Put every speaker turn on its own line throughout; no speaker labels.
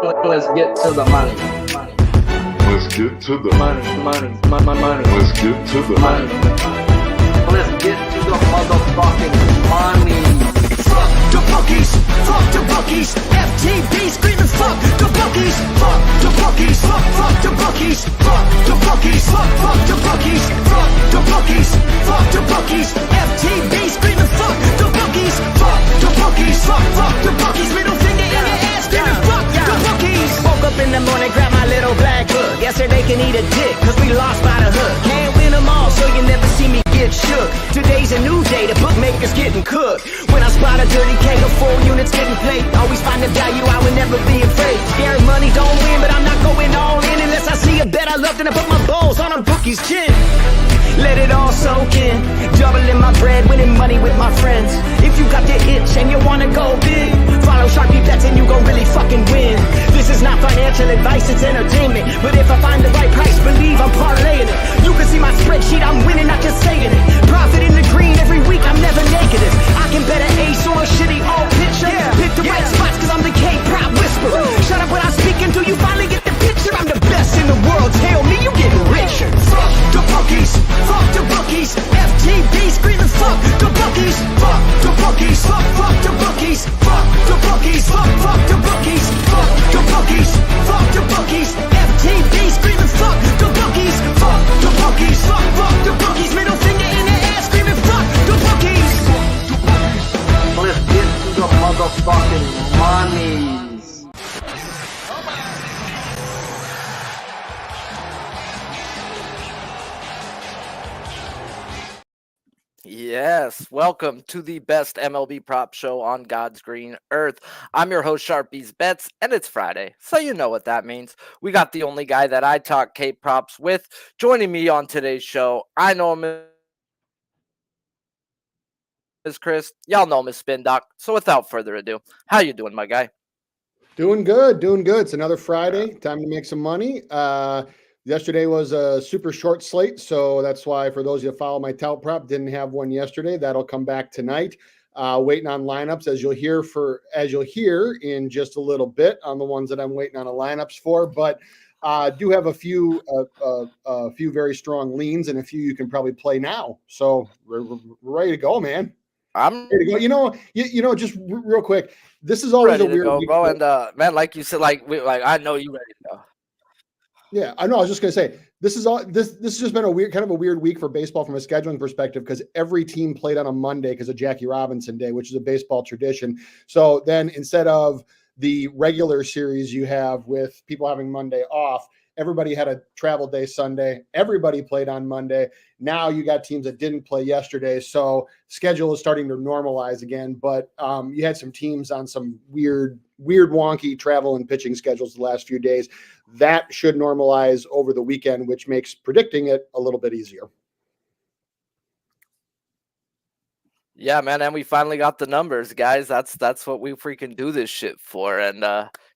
Let's get to the money.
Let's get to the
Money.
Let's get to the
Money. Let's get to the motherfucking money.
Fuck the bookies, fuck the bookies. FTV screaming fuck the bookies, fuck the bookies, fuck the bookies, fuck the bookies, fuck the bookies, fuck the bookies, fuck the bookies. FTV screaming fuck the bookies, fuck the bookies, fuck the bookies. Middle finger in your ass screaming fuck the bookies. Woke up in the morning, grab my little black book. Yesterday can eat a dick, cause we lost by the hook. Can't win them all, so you never see me get shook. Today's a new day, the bookmakers getting cooked. When I spot a dirty keg of 4 units getting played, always find the value, I would never be afraid. Scary money don't win, but I'm not going all in unless I see a bet I love, then I put my balls on a bookie's chin. Let it all soak in, doubling my bread, winning money with my friends. If you got the itch and you wanna go big, follow Sharpie bets and you gon' really fucking win. This is not financial advice, it's entertainment. But if I find the right price, believe I'm parlaying it. You can see my spreadsheet, I'm winning, not just saying it. Profit in the green every week, I'm never negative. I can bet an ace or a shitty old picture. Pick the right spots cause I'm the K-pop whisperer. Shut up when I speak until you finally get the picture. I'm the best in the world, tell me you getting richer. Fuck the bookies, fuck the bookies. FTV screaming fuck the bookies, fuck the bookies, fuck the bookies, fuck the bookies, fuck the bookies, fuck the bookies, fuck the bookies. FTV screaming fuck the bookies, fuck the bookies, fuck the bookies. Middle finger in the air screaming fuck the bookies.
Let's get to the motherfucking money.
Yes, welcome to the best MLB prop show on God's green earth. I'm your host, Sharpie's Bets, and it's Friday, so you know what that means. We got the only guy that I talk Cape props with joining me on today's show. I know him as Chris. Y'all know him as Spin Doc. So without further ado, how you doing, my guy?
Doing good. It's another Friday. Time to make some money. Yesterday was a super short slate, so that's why for those of you that follow my tout prop, didn't have one yesterday. That'll come back tonight. Waiting on lineups as you'll hear in just a little bit on the ones that I'm waiting on the lineups for. But do have a few very strong leans and a few you can probably play now. So we're ready to go, man.
I'm
ready to go. You know, just real quick. This is always
ready
a weird
to go,
week
bro. And man, like you said, I know you ready to go.
Yeah, I know. I was just gonna say this has just been a weird week for baseball from a scheduling perspective because every team played on a Monday because of Jackie Robinson Day, which is a baseball tradition. So then instead of the regular series you have with people having Monday off, everybody had a travel day Sunday. Everybody played on Monday. Now you got teams that didn't play yesterday, so schedule is starting to normalize again. But you had some teams on some weird, wonky travel and pitching schedules the last few days. That should normalize over the weekend, which makes predicting it a little bit easier.
Yeah, man, and we finally got the numbers, guys. That's what we freaking do this shit for. And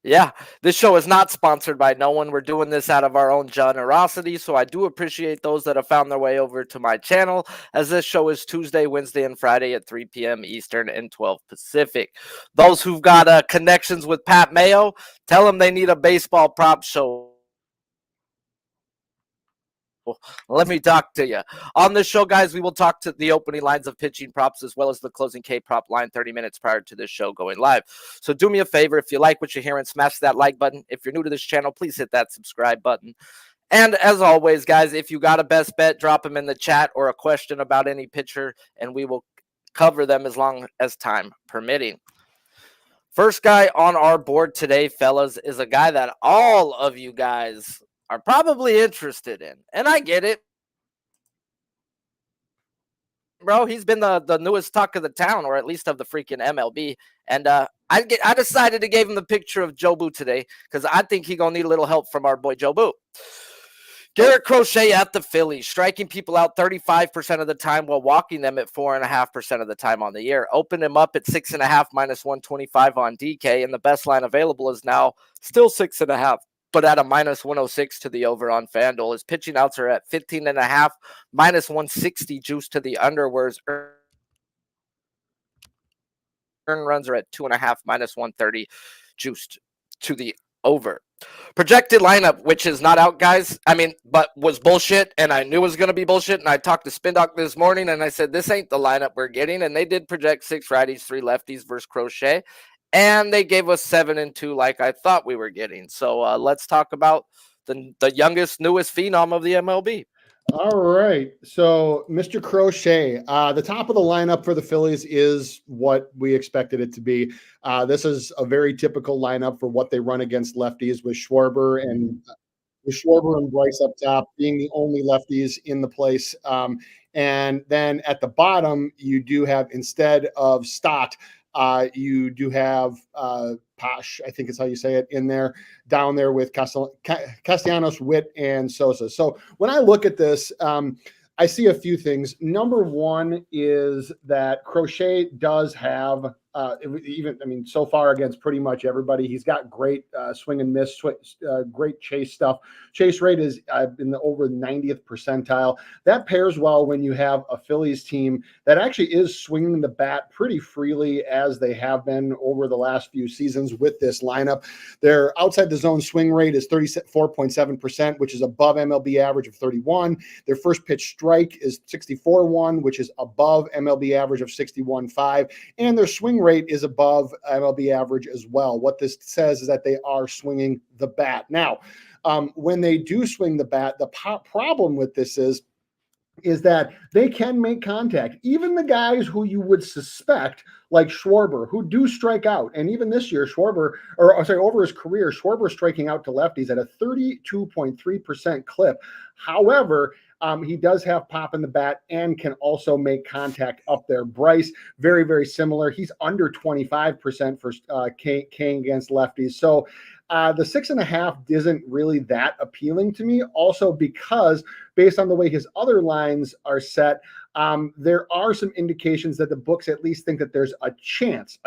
yeah, this show is not sponsored by no one. We're doing this out of our own generosity, so I do appreciate those that have found their way over to my channel, as this show is Tuesday, Wednesday, and Friday at 3 p.m. Eastern and 12 Pacific. Those who've got connections with Pat Mayo, tell them they need a baseball prop show. Let me talk to you. On this show, guys, we will talk to the opening lines of pitching props as well as the closing K prop line 30 minutes prior to this show going live. So do me a favor, if you like what you're hearing, smash that like button. If you're new to this channel, please hit that subscribe button. And as always, guys, if you got a best bet, drop them in the chat or a question about any pitcher, and we will cover them as long as time permitting. First guy on our board today, fellas, is a guy that all of you guys are probably interested in, and I get it, bro. He's been the newest talk of the town, or at least of the freaking MLB. And I decided to give him the picture of Joe Boo today because I think he's gonna need a little help from our boy Joe Boo. Garrett Crochet at the Phillies, striking people out 35% of the time while walking them at 4.5% of the time on the year. Open him up at 6.5 minus 125 on DK, and the best line available is now still 6.5. But at a minus 106 to the over on FanDuel. His pitching outs are at 15.5, minus 160 juice to the under, whereas earned runs are at 2.5, minus 130 juiced to the over. Projected lineup, which is not out, guys. I mean, but was bullshit, and I knew it was going to be bullshit. And I talked to Spin Doc this morning, and I said, this ain't the lineup we're getting. And they did project 6 righties, 3 lefties versus Crochet. And they gave us 7 and 2 like I thought we were getting. So let's talk about the youngest, newest phenom of the MLB.
All right. So, Mr. Crochet, the top of the lineup for the Phillies is what we expected it to be. This is a very typical lineup for what they run against lefties with Schwarber and Bryce up top being the only lefties in the place. And then at the bottom, you do have, instead of Stott, you do have Posh, I think is how you say it, in there, down there with Castellanos, Witt, and Sosa. So when I look at this, I see a few things. Number one is that Crochet does have, so far against pretty much everybody, he's got great swing and miss, great chase stuff. Chase rate is in the over 90th percentile. That pairs well when you have a Phillies team that actually is swinging the bat pretty freely, as they have been over the last few seasons with this lineup. Their outside the zone swing rate is 34.7%, which is above MLB average of 31. Their first pitch strike is 64.1, which is above MLB average of 61.5. And their swing rate is above MLB average as well. What this says is that they are swinging the bat. Now, when they do swing the bat, the problem with this is that they can make contact. Even the guys who you would suspect, like Schwarber, who do strike out. And even this year, over his career, Schwarber striking out to lefties at a 32.3% clip. However, he does have pop in the bat and can also make contact up there. Bryce, very, very similar. He's under 25% for King against lefties. So the 6.5 isn't really that appealing to me. Also, because based on the way his other lines are set, there are some indications that the books at least think that there's a chance,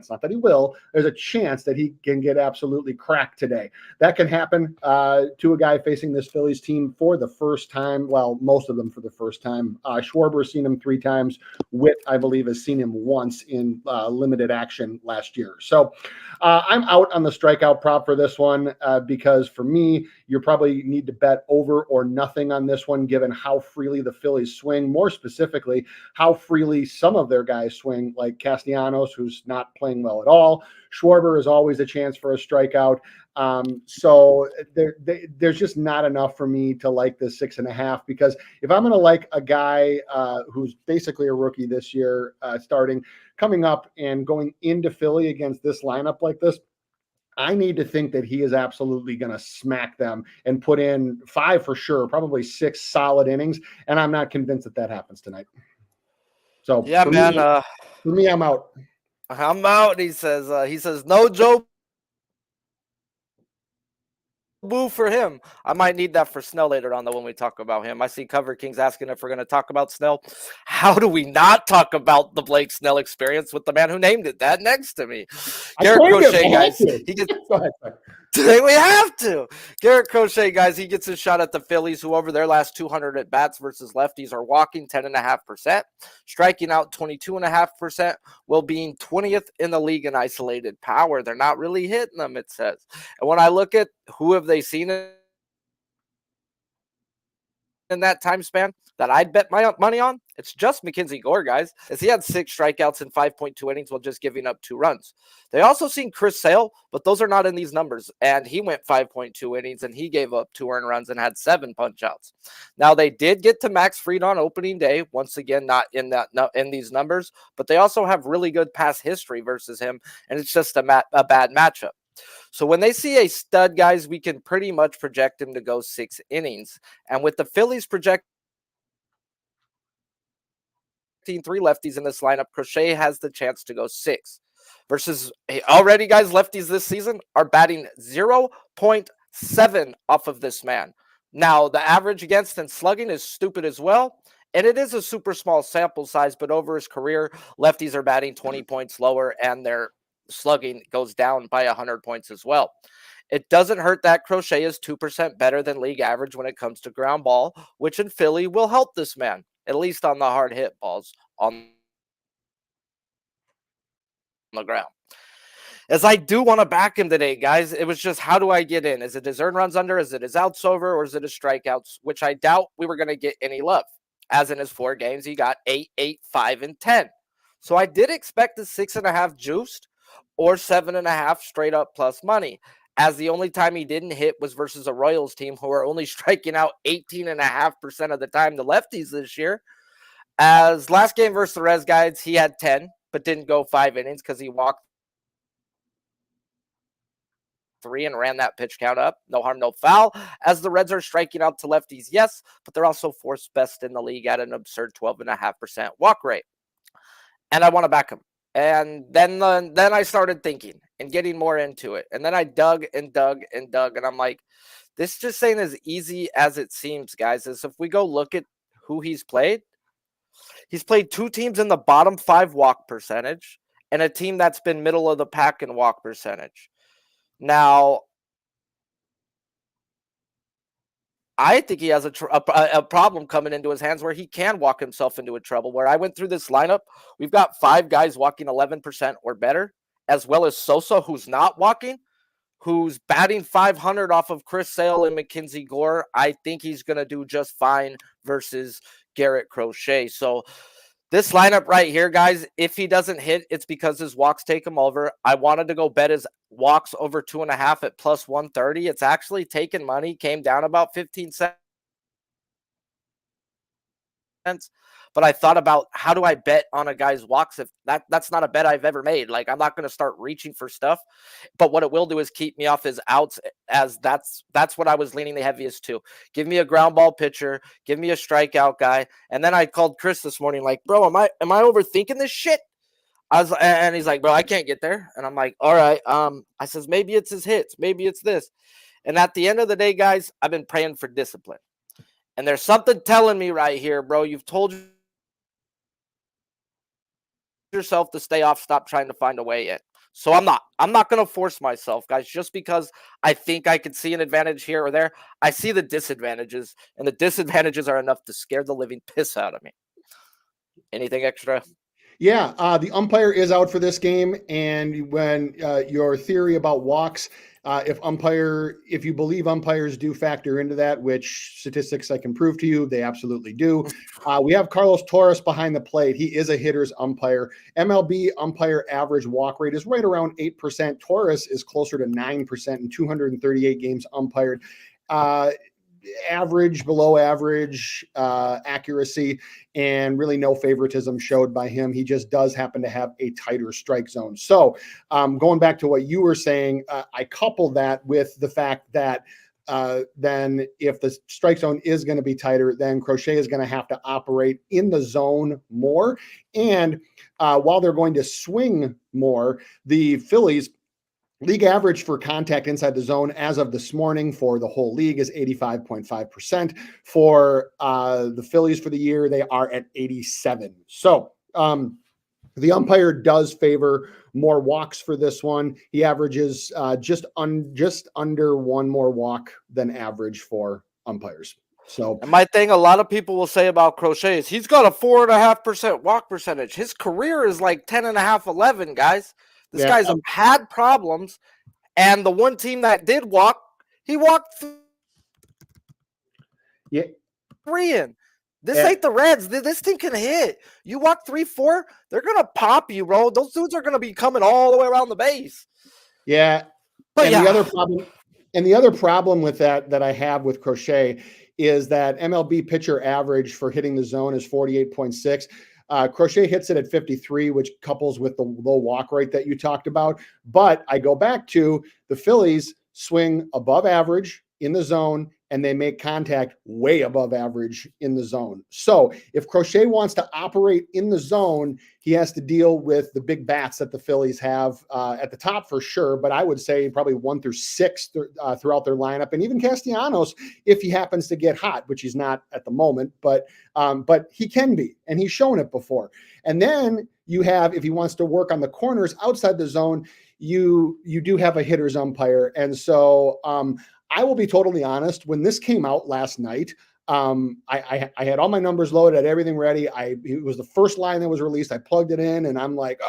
not that he will, there's a chance that he can get absolutely cracked today. That can happen to a guy facing this Phillies team for the first time. Well, most of them for the first time. Schwarber's seen him 3 times. Witt, I believe, has seen him once in limited action last year. So I'm out on the strikeout prop for this one because for me, you probably need to bet over or nothing on this one, given how freely the Phillies swing. More specifically, how freely some of their guys swing, like Castellanos, who's not playing well at all. Schwarber is always a chance for a strikeout. So there's just not enough for me to like this 6.5, because if I'm going to like a guy who's basically a rookie this year, coming up and going into Philly against this lineup like this, I need to think that he is absolutely going to smack them and put in 5 for sure, probably 6 solid innings. And I'm not convinced that happens tonight. So
yeah, man.
For me, I'm out.
I'm out. He says no Joe Boo for him. I might need that for Snell later on, though, when we talk about him. I see Cover King's asking if we're going to talk about Snell. How do we not talk about the Blake Snell experience with the man who named it that next to me? Garrett Crochet, guys. He gets,
Go ahead.
we have to. Garrett Crochet, guys, he gets a shot at the Phillies, who over their last 200 at bats versus lefties are walking 10.5%, striking out 22.5%, while being 20th in the league in isolated power. They're not really hitting them, it says. And when I look at who have they seen in that time span that I'd bet my money on, it's just Mackenzie Gore, guys, as he had 6 strikeouts in 5.2 innings while just giving up 2 runs. They also seen Chris Sale, but those are not in these numbers, and he went 5.2 innings and he gave up 2 earned runs and had 7 punch outs. Now they did get to Max Fried on opening day, once again not in these numbers, but they also have really good past history versus him, and it's just a bad matchup. So when they see a stud, guys, we can pretty much project him to go 6 innings. And with the Phillies projecting 3 lefties in this lineup, Crochet has the chance to go 6. Versus already, guys, lefties this season are batting 0.7 off of this man. Now, the average against and slugging is stupid as well. And it is a super small sample size, but over his career, lefties are batting 20 points lower, and their slugging goes down by 100 points as well. It doesn't hurt that Crochet is 2% better than league average when it comes to ground ball, which in Philly will help this man, at least on the hard hit balls on the ground. as I do want to back him today, guys. It was just, how do I get in? Is it his earned runs under? Is it his outs over? Or is it his strikeouts? Which I doubt we were going to get any love. As in his 4 games, he got 8, 8, 5, and 10. So I did expect the 6.5 juiced or 7.5 straight up plus money. As the only time he didn't hit was versus a Royals team who are only striking out 18.5% of the time the lefties this year. As last game versus the Reds, guys, he had 10, but didn't go 5 innings because he walked 3 and ran that pitch count up. No harm, no foul. As the Reds are striking out to lefties, yes, but they're also 4th best in the league at an absurd 12.5% walk rate. And I want to back him. And then I started thinking and getting more into it. And then I dug, and I'm like, this just ain't as easy as it seems, guys. As if we go look at who he's played 2 teams in the bottom 5 walk percentage and a team that's been middle of the pack in walk percentage. Now, I think he has a problem coming into his hands where he can walk himself into a trouble. Where I went through this lineup, we've got 5 guys walking 11% or better, as well as Sosa, who's not walking, who's batting 500 off of Chris Sale and Mackenzie Gore. I think he's going to do just fine versus Garrett Crochet. So this lineup right here, guys, if he doesn't hit, it's because his walks take him over. I wanted to go bet his walks over 2.5 at plus 130. It's actually taken money, came down about 15 cents. But I thought about, how do I bet on a guy's walks? If that's not a bet I've ever made. Like, I'm not going to start reaching for stuff. But what it will do is keep me off his outs, as that's what I was leaning the heaviest to. Give me a ground ball pitcher, give me a strikeout guy. And then I called Chris this morning, like, bro, am I overthinking this shit? And he's like, bro, I can't get there. And I'm like, all right. I says, maybe it's his hits, maybe it's this. And at the end of the day, guys, I've been praying for discipline. And there's something telling me right here, bro. You've told yourself to stay off, stop trying to find a way in. So I'm not going to force myself, guys, just because I think I could see an advantage here or there. I see the disadvantages, and the disadvantages are enough to scare the living piss out of me. Anything extra?
Yeah, the umpire is out for this game, and when your theory about walks, if you believe umpires do factor into that, which statistics I can prove to you, they absolutely do. We have Carlos Torres behind the plate. He is a hitter's umpire. MLB umpire average walk rate is right around 8%. Torres is closer to 9% in 238 games umpired. Average, below average accuracy, and really no favoritism showed by him. He just does happen to have a tighter strike zone. So going back to what you were saying, I couple that with the fact that then if the strike zone is going to be tighter, then Crochet is going to have to operate in the zone more. And while they're going to swing more, the Phillies league average for contact inside the zone as of this morning for the whole league is 85.5%. For the Phillies for the year, they are at 87. So the umpire does favor more walks for this one. He averages just under one more walk than average for umpires. So,
and my thing, a lot of people will say about Crochet is he's got a 4.5% walk percentage. His career is like 10.5, 11, guys. This guy's had problems, and the one team that did walk, he walked 3 in. This ain't the Reds. This team can hit. You walk 3, 4, they're gonna pop you, bro. Those dudes are gonna be coming all the way around the base.
Yeah, but the other problem with that I have with Crochet is that MLB pitcher average for hitting the zone is 48.6. Crochet hits it at 53, which couples with the low walk rate that you talked about. But I go back to the Phillies swing above average in the zone, and they make contact way above average in the zone. So if Crochet wants to operate in the zone, he has to deal with the big bats that the Phillies have at the top for sure. But I would say probably 1 through 6 throughout their lineup. And even Castellanos, if he happens to get hot, which he's not at the moment, but he can be, and he's shown it before. And then you have, if he wants to work on the corners outside the zone, you do have a hitter's umpire. And so I will be totally honest. When this came out last night, I had all my numbers loaded, had everything ready. It was the first line that was released. I plugged it in, and I'm like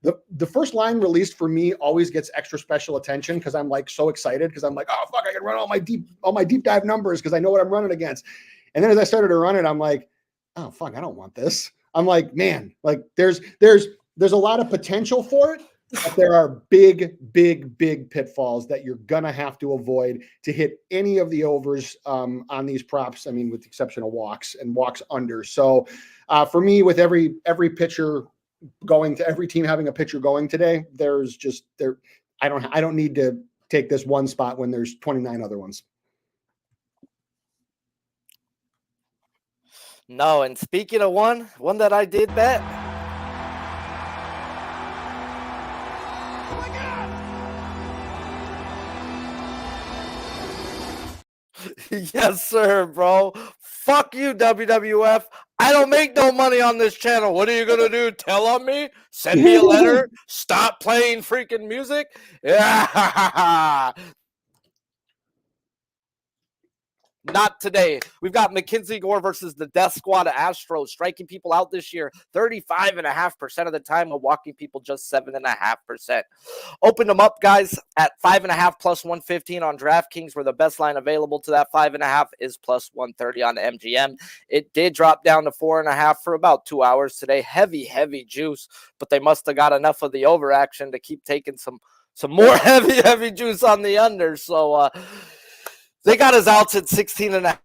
the first line released for me always gets extra special attention because I'm like so excited because I'm like, oh fuck, I can run all my deep dive numbers because I know what I'm running against. And then as I started to run it, I'm like, oh fuck, I don't want this. I'm like, man, like there's a lot of potential for it, but there are big pitfalls that you're gonna have to avoid to hit any of the overs on these props. I mean, with the exception of walks and walks under. So for me, with every pitcher going to every team having a pitcher going today, I don't need to take this one spot when there's 29 other ones.
No, and speaking of one that I did bet. Yes, sir, bro. Fuck you, WWF. I don't make no money on this channel. What are you gonna do? Tell on me? Send me a letter? Stop playing freaking music? Yeah. Not today. We've got Mackenzie Gore versus the Death Squad of Astros, striking people out this year 35.5% of the time, while walking people just 7.5%. Open them up, guys, at 5.5 plus 115 on DraftKings, where the best line available to that 5.5 is plus 130 on MGM. It did drop down to 4.5 for about 2 hours today. Heavy juice, but they must have got enough of the over action to keep taking some more heavy juice on the under. So, they got his outs at 16.5,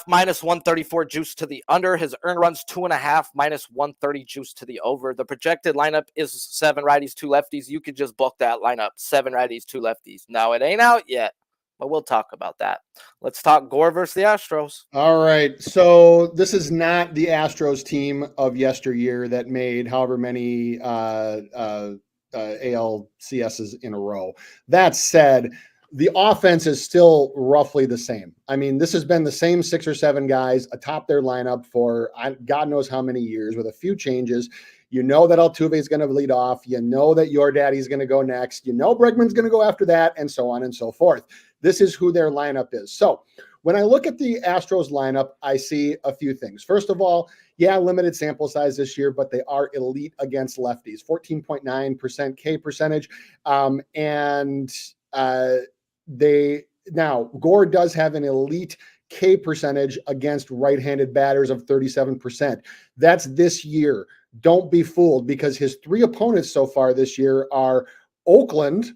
minus 134 juice to the under. His earned runs 2.5, minus 130 juice to the over. The projected lineup is 7 righties, 2 lefties. You could just book that lineup, 7 righties, 2 lefties. Now, it ain't out yet, but we'll talk about that. Let's talk Gore versus the Astros.
All right. So this is not the Astros team of yesteryear that made however many ALCSs in a row. That said, the offense is still roughly the same. I mean, this has been the same 6 or 7 guys atop their lineup for God knows how many years with a few changes. You know that Altuve is going to lead off. You know that your daddy's going to go next. You know Bregman's going to go after that, and so on and so forth. This is who their lineup is. So when I look at the Astros lineup, I see a few things. First of all, yeah, limited sample size this year, but they are elite against lefties, 14.9% K percentage. Gore does have an elite K percentage against right-handed batters of 37%. That's this year. Don't be fooled, because his 3 opponents so far this year are Oakland,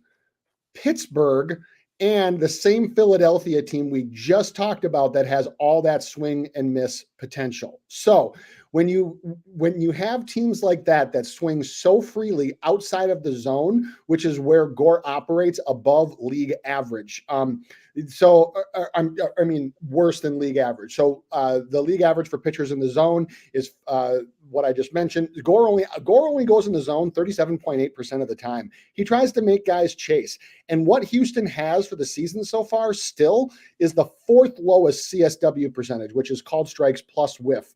Pittsburgh, and the same Philadelphia team we just talked about that has all that swing and miss potential. So when you have teams like that swing so freely outside of the zone, which is where Gore operates, above league average. Worse than league average. So the league average for pitchers in the zone is what I just mentioned. Gore only goes in the zone 37.8% of the time. He tries to make guys chase. And what Houston has for the season so far still is the 4th lowest CSW percentage, which is called strikes plus whiff.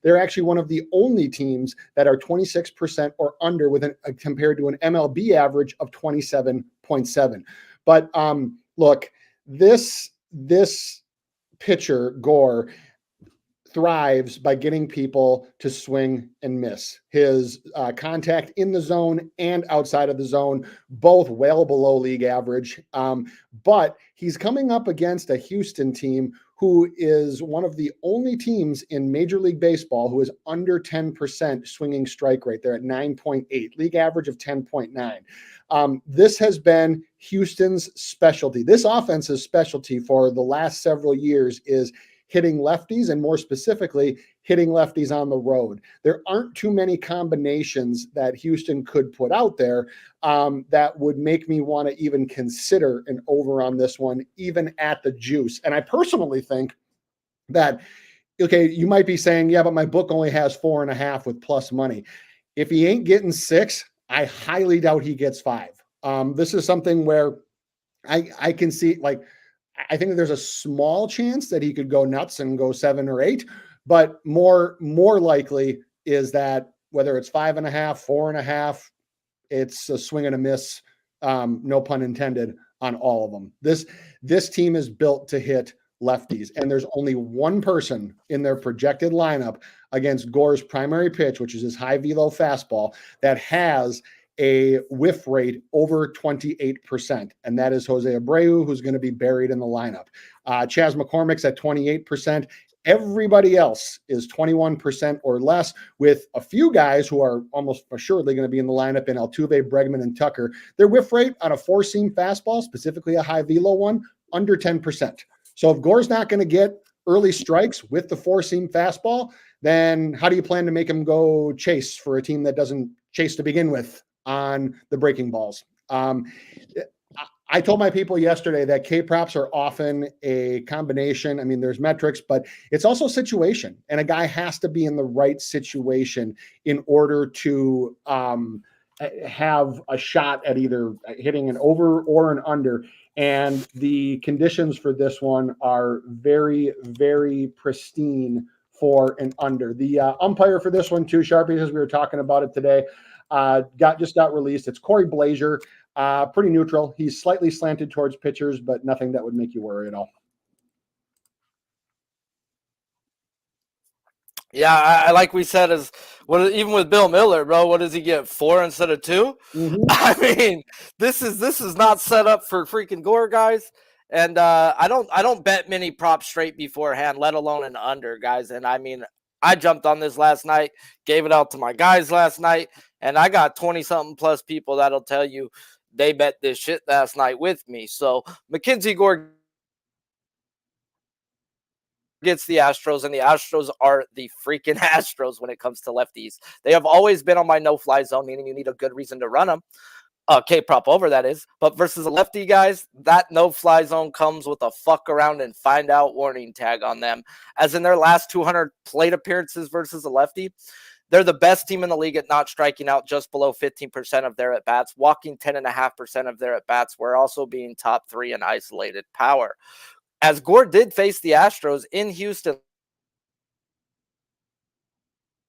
They're actually one of the only teams that are 26% or under compared to an MLB average of 27.7. But look, this pitcher, Gore, thrives by getting people to swing and miss. His contact in the zone and outside of the zone, both well below league average. But he's coming up against a Houston team who is one of the only teams in Major League Baseball who is under 10% swinging strike rate. They're at 9.8, league average of 10.9. This has been Houston's specialty. This offense's specialty for the last several years is hitting lefties, and more specifically, hitting lefties on the road. There aren't too many combinations that Houston could put out there that would make me want to even consider an over on this one, even at the juice. And I personally think that, okay, you might be saying, yeah, but my book only has 4.5 with plus money. If he ain't getting 6, I highly doubt he gets 5. This is something where I can see, like, I think that there's a small chance that he could go nuts and go 7 or 8, but more likely is that whether it's 5.5, 4.5, it's a swing and a miss, no pun intended, on all of them. This team is built to hit lefties, and there's only one person in their projected lineup against Gore's primary pitch, which is his high velo fastball, that has a whiff rate over 28%, and that is Jose Abreu, who's going to be buried in the lineup. Chas McCormick's at 28%. Everybody else is 21% or less, with a few guys who are almost assuredly going to be in the lineup in Altuve, Bregman, and Tucker. Their whiff rate on a four-seam fastball, specifically a high velo one, under 10%. So if Gore's not going to get early strikes with the four-seam fastball, then how do you plan to make him go chase for a team that doesn't chase to begin with on the breaking balls? I told my people yesterday that K-props are often a combination. I mean, there's metrics, but it's also situation. And a guy has to be in the right situation in order to have a shot at either hitting an over or an under. And the conditions for this one are very, very pristine for an under. The umpire for this one too, Sharpie, as we were talking about it today, just got released. It's Corey Blazier. Pretty neutral. He's slightly slanted towards pitchers, but nothing that would make you worry at all.
Yeah, like we said, even with Bill Miller, bro, what does he get? 4 instead of 2?
Mm-hmm.
I mean, this is not set up for freaking Gore, guys. And I don't bet many props straight beforehand, let alone an under, guys. And I mean, I jumped on this last night, gave it out to my guys last night, and I got 20-something plus people that'll tell you they bet this shit last night with me. So Mackenzie Gore gets the Astros, and the Astros are the freaking Astros when it comes to lefties. They have always been on my no-fly zone, meaning you need a good reason to run them. K-prop over, that is. But versus a lefty, guys, that no-fly zone comes with a fuck around and find out warning tag on them. As in their last 200 plate appearances versus a lefty, they're the best team in the league at not striking out just below 15% of their at-bats, walking 10.5% of their at-bats. We're also being top 3 in isolated power. As Gore did face the Astros in Houston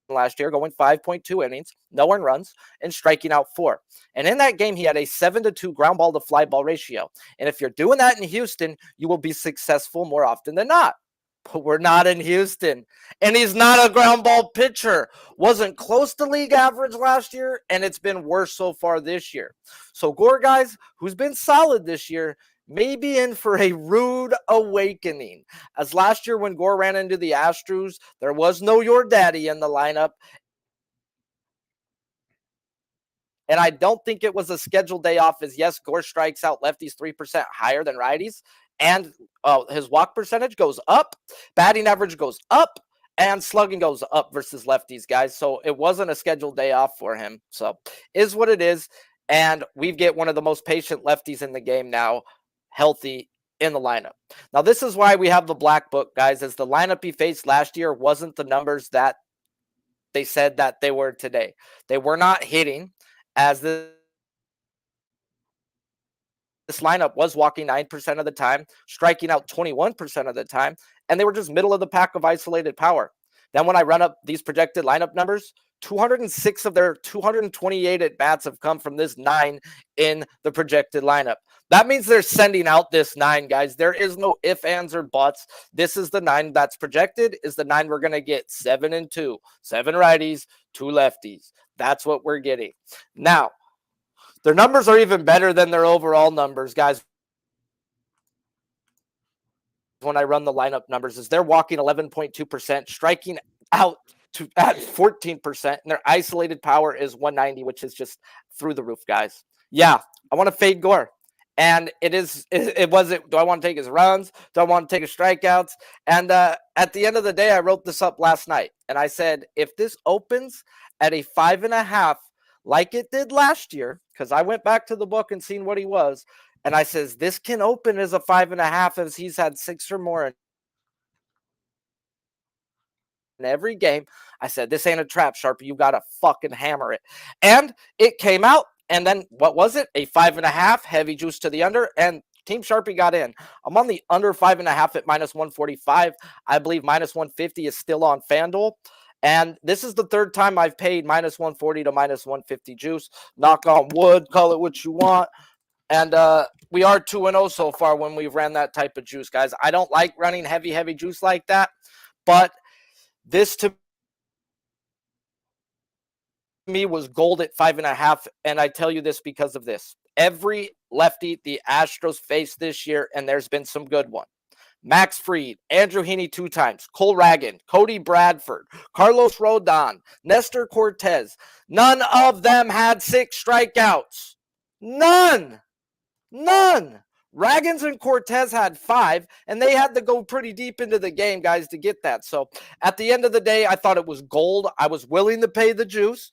last year, going 5.2 innings, no earned runs, and striking out 4. And in that game, he had a 7-2 ground ball to fly ball ratio. And if you're doing that in Houston, you will be successful more often than not. But we're not in Houston. And he's not a ground ball pitcher. Wasn't close to league average last year, and it's been worse so far this year. So Gore, guys, who's been solid this year, may be in for a rude awakening. As last year when Gore ran into the Astros, there was no your daddy in the lineup. And I don't think it was a scheduled day off, as yes, Gore strikes out lefties 3% higher than righties. And his walk percentage goes up, batting average goes up, and slugging goes up versus lefties, guys. So it wasn't a scheduled day off for him. So is what it is. And we get one of the most patient lefties in the game now, healthy in the lineup. Now, this is why we have the black book, guys, as the lineup he faced last year wasn't the numbers that they said that they were today. They were not hitting, as this lineup was walking 9% of the time, striking out 21% of the time, and they were just middle of the pack of isolated power. Then when I run up these projected lineup numbers, 206 of their 228 at-bats have come from this 9 in the projected lineup. That means they're sending out this 9, guys. There is no ifs, ands, or buts. This is the 9 that's projected, is the 9 we're going to get. 7-2, 7 righties, 2 lefties. That's what we're getting. Now, their numbers are even better than their overall numbers, guys. When I run the lineup numbers, is they're walking 11.2%, striking out at 14%, and their isolated power is 190, which is just through the roof, guys. Yeah, I want to fade Gore. And it wasn't, do I want to take his runs? Do I want to take his strikeouts? And at the end of the day, I wrote this up last night. And I said, if this opens at a 5.5, like it did last year, because I went back to the book and seen what he was, and I says, this can open as a 5.5 as he's had 6 or more in every game. I said, this ain't a trap, Sharpie. You got to fucking hammer it. And it came out. And then what was it? A 5.5, heavy juice to the under, and Team Sharpie got in. I'm on the under 5.5 at -145. I believe -150 is still on FanDuel. And this is the 3rd time I've paid -140 to -150 juice. Knock on wood, call it what you want. And we are 2-0 so far when we ran that type of juice, guys. I don't like running heavy juice like that, but this to me was gold at 5.5, and I tell you this because of this. Every lefty the Astros faced this year, and there's been some good ones. Max Fried, Andrew Heaney 2 times, Cole Ragan, Cody Bradford, Carlos Rodon, Nestor Cortez. None of them had 6 strikeouts. None. Ragans and Cortez had 5, and they had to go pretty deep into the game, guys, to get that. So at the end of the day, I thought it was gold. I was willing to pay the juice.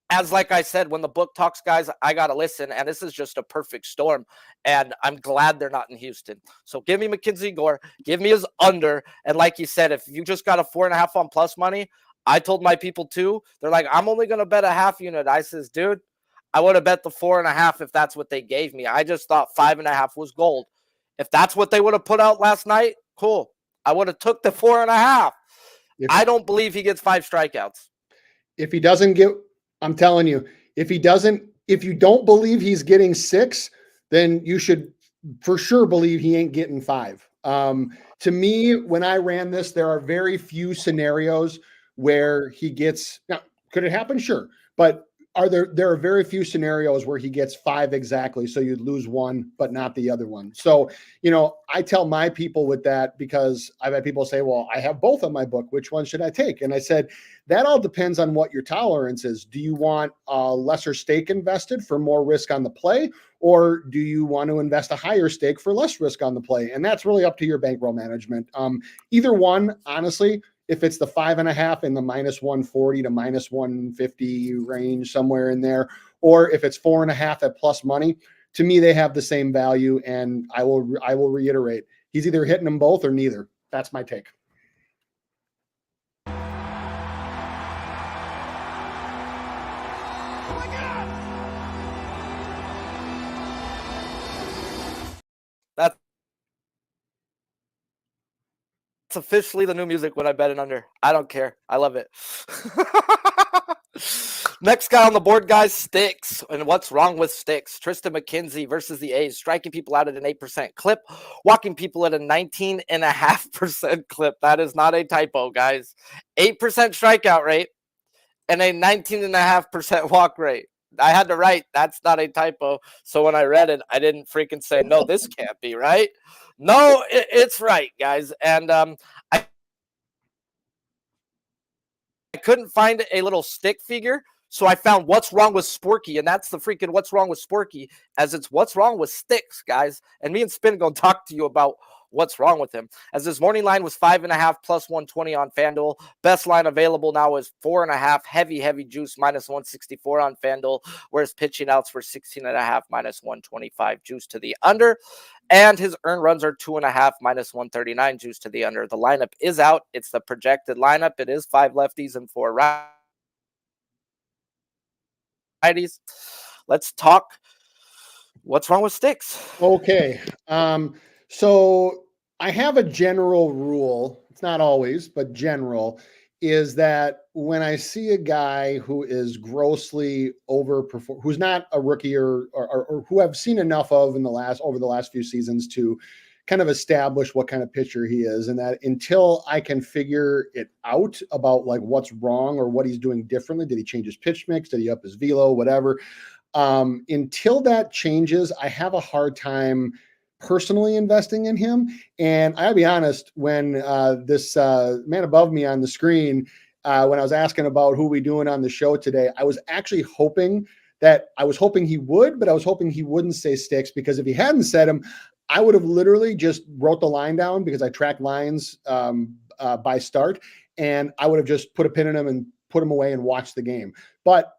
As like I said, when the book talks, guys, I got to listen, and this is just a perfect storm, and I'm glad they're not in Houston. So give me Mackenzie Gore, give me his under, and like you said, if you just got a 4.5 on plus money, I told my people too, they're like, I'm only going to bet a half unit. I says, dude, I would have bet the 4.5 if that's what they gave me. I just thought 5.5 was gold. If that's what they would have put out last night, cool. I would have took the 4.5. I don't believe he gets 5 strikeouts.
If he doesn't get, I'm telling you, if you don't believe he's getting 6, then you should for sure believe he ain't getting 5. To me, when I ran this, there are very few scenarios where he gets, now, could it happen? Sure. But there are very few scenarios where he gets 5 exactly. So you'd lose one, but not the other one. So, I tell my people with that, because I've had people say, well, I have both on my book. Which one should I take? And I said, that all depends on what your tolerance is. Do you want a lesser stake invested for more risk on the play? Or do you want to invest a higher stake for less risk on the play? And that's really up to your bankroll management. Either one, honestly, if it's the 5.5 in the -140 to -150 range, somewhere in there, or if it's 4.5 at plus money, to me, they have the same value. And I will reiterate, he's either hitting them both or neither. That's my take.
That's officially the new music when I bet it under. I don't care. I love it. Next guy on the board, guys, Sticks. And what's wrong with Sticks? Tristan McKenzie versus the A's, striking people out at an 8% clip, walking people at a 19.5% clip. That is not a typo, guys. 8% strikeout rate and a 19.5% walk rate. I had to write, that's not a typo. So when I read it, I didn't freaking say, no, this can't be right. No, it's right, guys. And I couldn't find a little stick figure. So I found what's wrong with Sporky, and that's the freaking what's wrong with Sporky, as it's what's wrong with Sticks, guys. And me and Spin going to talk to you about what's wrong with him. As his morning line was 5.5 plus 120 on FanDuel. Best line available now is 4.5 heavy juice -164 on FanDuel, whereas pitching outs were 16.5 -125 juice to the under. And his earned runs are 2.5 -139 juice to the under. The lineup is out. It's the projected lineup. It is 5 lefties and 4 righties. Let's talk what's wrong with Sticks.
Okay. So I have a general rule. It's not always, but general is that when I see a guy who is grossly overperform, who's not a rookie or who I've seen enough of over the last few seasons to kind of establish what kind of pitcher he is, and that until I can figure it out about like what's wrong or what he's doing differently, did he change his pitch mix? Did he up his velo? Whatever. Until that changes, I have a hard time personally investing in him. And I'll be honest, when this man above me on the screen, when I was asking about who we doing on the show today, I was actually hoping he would, but I was hoping he wouldn't say Sticks, because if he hadn't said him, I would have literally just wrote the line down, because I track lines by start, and I would have just put a pin in him and put him away and watched the game. But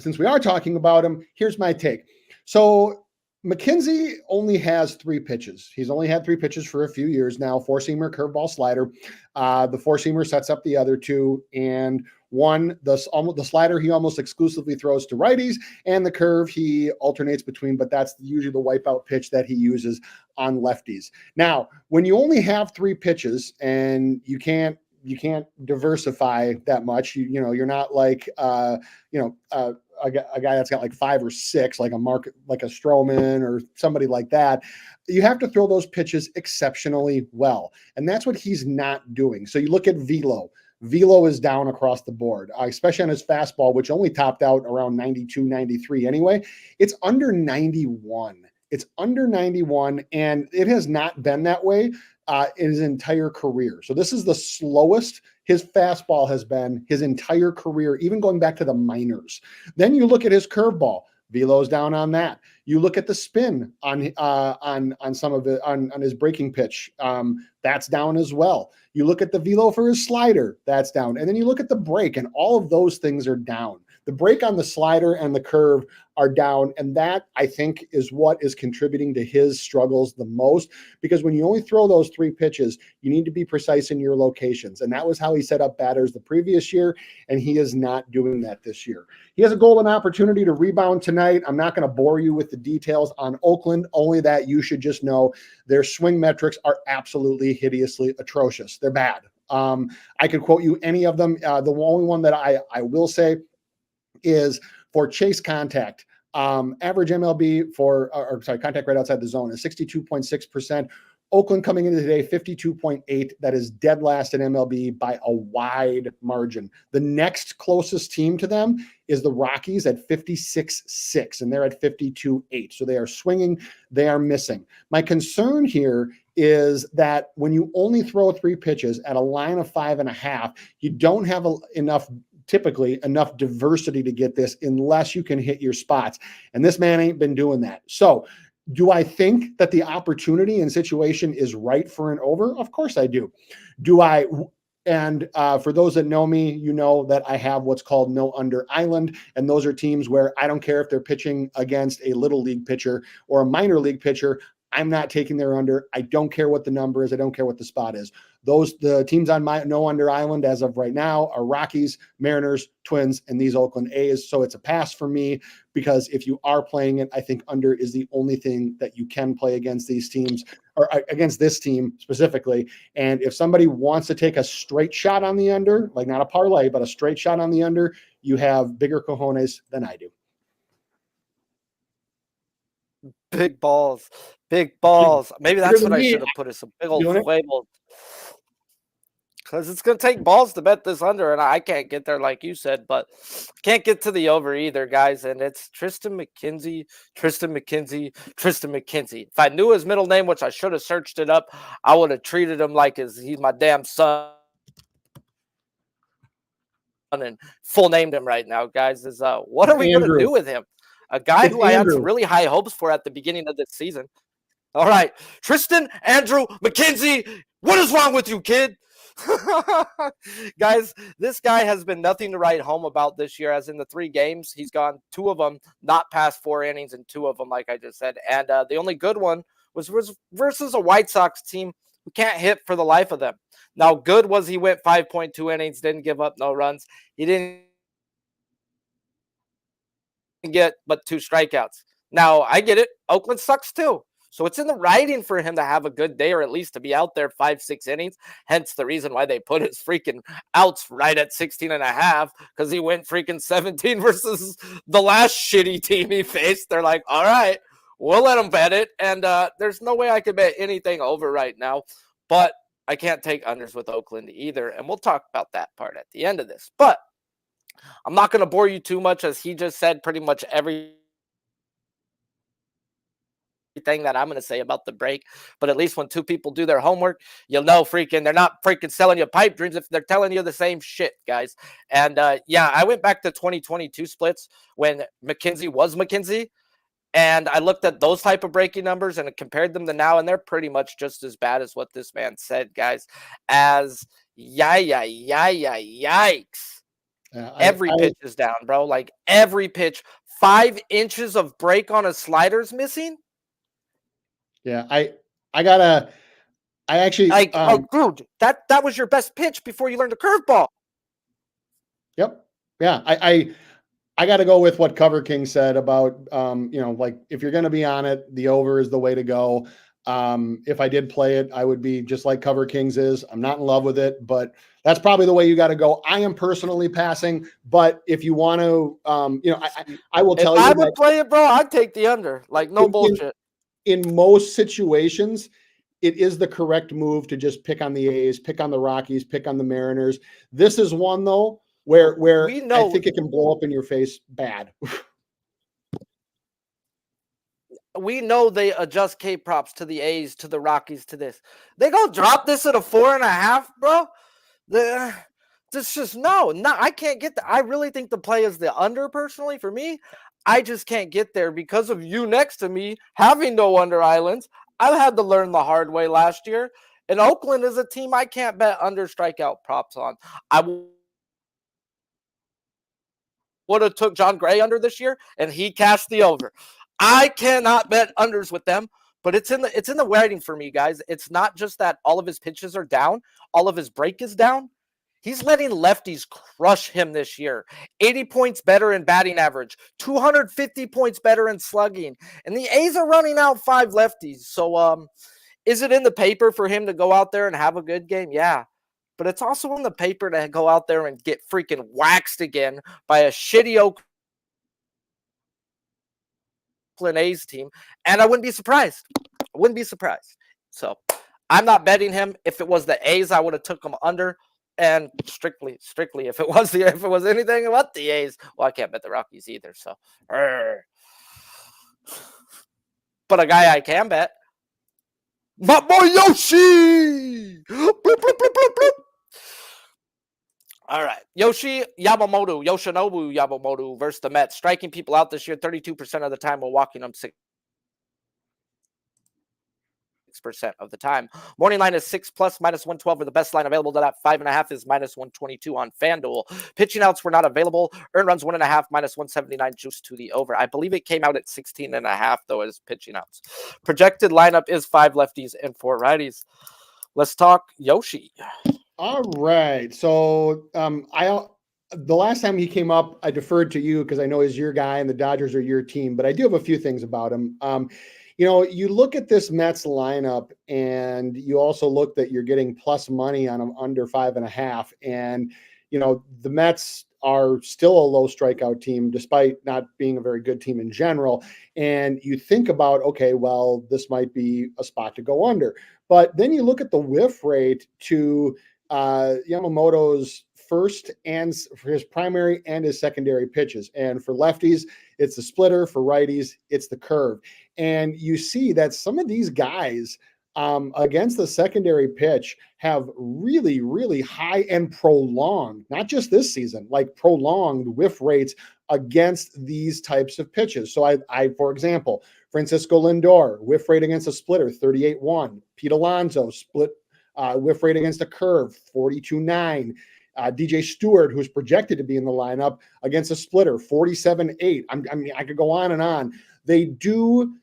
since we are talking about him, here's my take. So McKenzie only has 3 pitches. He's only had 3 pitches for a few years now: 4-seamer, curveball, slider. The 4-seamer sets up the other 2, and the slider he almost exclusively throws to righties, and the curve he alternates between, but that's usually the wipeout pitch that he uses on lefties. Now, when you only have 3 pitches and you can't you can't diversify that much. You're not like a guy that's got like 5 or 6, like a Stroman or somebody like that. You have to throw those pitches exceptionally well, and that's what he's not doing. So you look at velo. Velo is down across the board, especially on his fastball, which only topped out around 92, 93 anyway. It's under 91. It's under 91, and it has not been that way in his entire career. So this is the slowest his fastball has been his entire career, even going back to the minors. Then you look at his curveball. Velo's down on that. You look at the spin on some of it on his breaking pitch. That's down as well. You look at the velo for his slider. That's down. And then you look at the break, and all of those things are down. The break on the slider and the curve are down. And that, I think, is what is contributing to his struggles the most, because when you only throw those 3 pitches, you need to be precise in your locations. And that was how he set up batters the previous year, and he is not doing that this year. He has a golden opportunity to rebound tonight. I'm not going to bore you with the details on Oakland, only that you should just know their swing metrics are absolutely hideously atrocious. They're bad. I could quote you any of them. The only one that I will say is for chase contact. Average MLB contact right outside the zone is 62.6%. Oakland coming into today, 52.8. That is dead last in MLB by a wide margin. The next closest team to them is the Rockies at 56.6, and they're at 52.8. So they are swinging, they are missing. My concern here is that when you only throw 3 pitches at a line of 5.5, you don't have typically enough diversity to get this unless you can hit your spots. And this man ain't been doing that. So do I think that the opportunity and situation is right for an over? Of course I do. And for those that know me, you know that I have what's called no under island. And those are teams where I don't care if they're pitching against a little league pitcher or a minor league pitcher. I'm not taking their under. I don't care what the number is. I don't care what the spot is. The teams on my no under island as of right now are Rockies, Mariners, Twins, and these Oakland A's. So it's a pass for me, because if you are playing it, I think under is the only thing that you can play against these teams, or against this team specifically. And if somebody wants to take a straight shot on the under, like not a parlay, but a straight shot on the under, you have bigger cojones than I do.
Big balls. Big balls. Maybe that's what I should have put, is some big old labels. Because it's going to take balls to bet this under, and I can't get there like you said, but can't get to the over either, guys. And it's Tristan McKenzie. If I knew his middle name, which I should have searched it up, I would have treated him like he's my damn son and full named him right now, guys. What are we going to do with him? A guy who I had some really high hopes for at the beginning of this season. All right, Tristan Andrew McKenzie, what is wrong with you, kid? Guys, this guy has been nothing to write home about this year. As in the 3 games, he's gone 2 of them not past 4 innings, and 2 of them, like I just said. And the only good one was versus a White Sox team who can't hit for the life of them. Now, good was he went 5.2 innings, didn't give up no runs. He didn't get but 2 strikeouts. Now, I get it. Oakland sucks too. So it's in the writing for him to have a good day, or at least to be out there 5-6 innings. Hence the reason why they put his freaking outs right at 16.5, because he went freaking 17 versus the last shitty team he faced. They're like, all right, we'll let him bet it. And there's no way I could bet anything over right now. But I can't take unders with Oakland either. And we'll talk about that part at the end of this. But I'm not going to bore you too much, as he just said pretty much everything that I'm going to say about the break. But at least when 2 people do their homework, you'll know they're not freaking selling you pipe dreams if they're telling you the same shit, guys. And yeah, I went back to 2022 splits when McKenzie was McKenzie, and I looked at those type of breaking numbers and compared them to now, and they're pretty much just as bad as what this man said, guys. Yikes. Every pitch is down, bro. Like every pitch. 5 inches of break on a slider's missing.
Yeah, I actually
dude, that was your best pitch before you learned the curveball.
Yep. Yeah, I got to go with what Cover King said about like if you're going to be on it, the over is the way to go. If I did play it, I would be just like Cover Kings is. I'm not in love with it, but that's probably the way you got to go. I am personally passing, but if you want to, I will
If
tell
I
you
would
that
play it, bro, I'd take the under. Like, no bullshit.
in most situations, it is the correct move to just pick on the A's, pick on the Rockies, pick on the Mariners. This is one though where
We
I
know
think it can blow up in your face bad.
they adjust K props to the A's, to the Rockies, to this. They gonna drop this at a 4.5, bro. This just no. I can't get that. I really think the play is the under. Personally, for me, I just can't get there because of you next to me having no under islands. I've had to learn the hard way last year. And Oakland is a team I can't bet under strikeout props on. I would have took John Gray under this year, and he cashed the over. I cannot bet unders with them, but it's in the writing for me, guys. It's not just that all of his pitches are down, all of his break is down. He's letting lefties crush him this year. 80 points better in batting average, 250 points better in slugging, and the A's are running out 5 lefties. So, is it in the paper for him to go out there and have a good game? Yeah. But it's also in the paper to go out there and get freaking waxed again by a shitty Oakland A's team. And I wouldn't be surprised. So I'm not betting him. If it was the A's, I would have took him under. And strictly, if it was anything but the A's, well, I can't bet the Rockies either. So, but a guy I can bet, my boy Yoshi. Bloop, bloop, bloop, bloop, bloop. All right. Yoshinobu Yamamoto versus the Mets. Striking people out this year 32% of the time while walking them 6% of the time. Morning line is 6+ -112 are the best line available to that. 5.5 is -122 on FanDuel. Pitching outs were not available. Earned runs 1.5 -179 juice to the over. I believe it came out at 16.5 though as pitching outs. Projected lineup is 5 lefties and 4 righties. Let's talk Yoshi.
All right. So the last time he came up, I deferred to you because I know he's your guy and the Dodgers are your team, but I do have a few things about him. You look at this Mets lineup and you also look that you're getting plus money on them under 5.5. And, the Mets are still a low strikeout team, despite not being a very good team in general. And you think about, okay, well, this might be a spot to go under. But then you look at the whiff rate to Yamamoto's first and for his primary and his secondary pitches. And for lefties, it's the splitter. For righties, it's the curve. And you see that some of these guys against the secondary pitch have really, really high and prolonged, not just this season, like prolonged whiff rates against these types of pitches. So I for example, Francisco Lindor, whiff rate against a splitter, 38.1. Pete Alonso, split whiff rate against a curve, 42.9. DJ Stewart, who's projected to be in the lineup against a splitter, 47.8. I mean, I could go on and on. They don't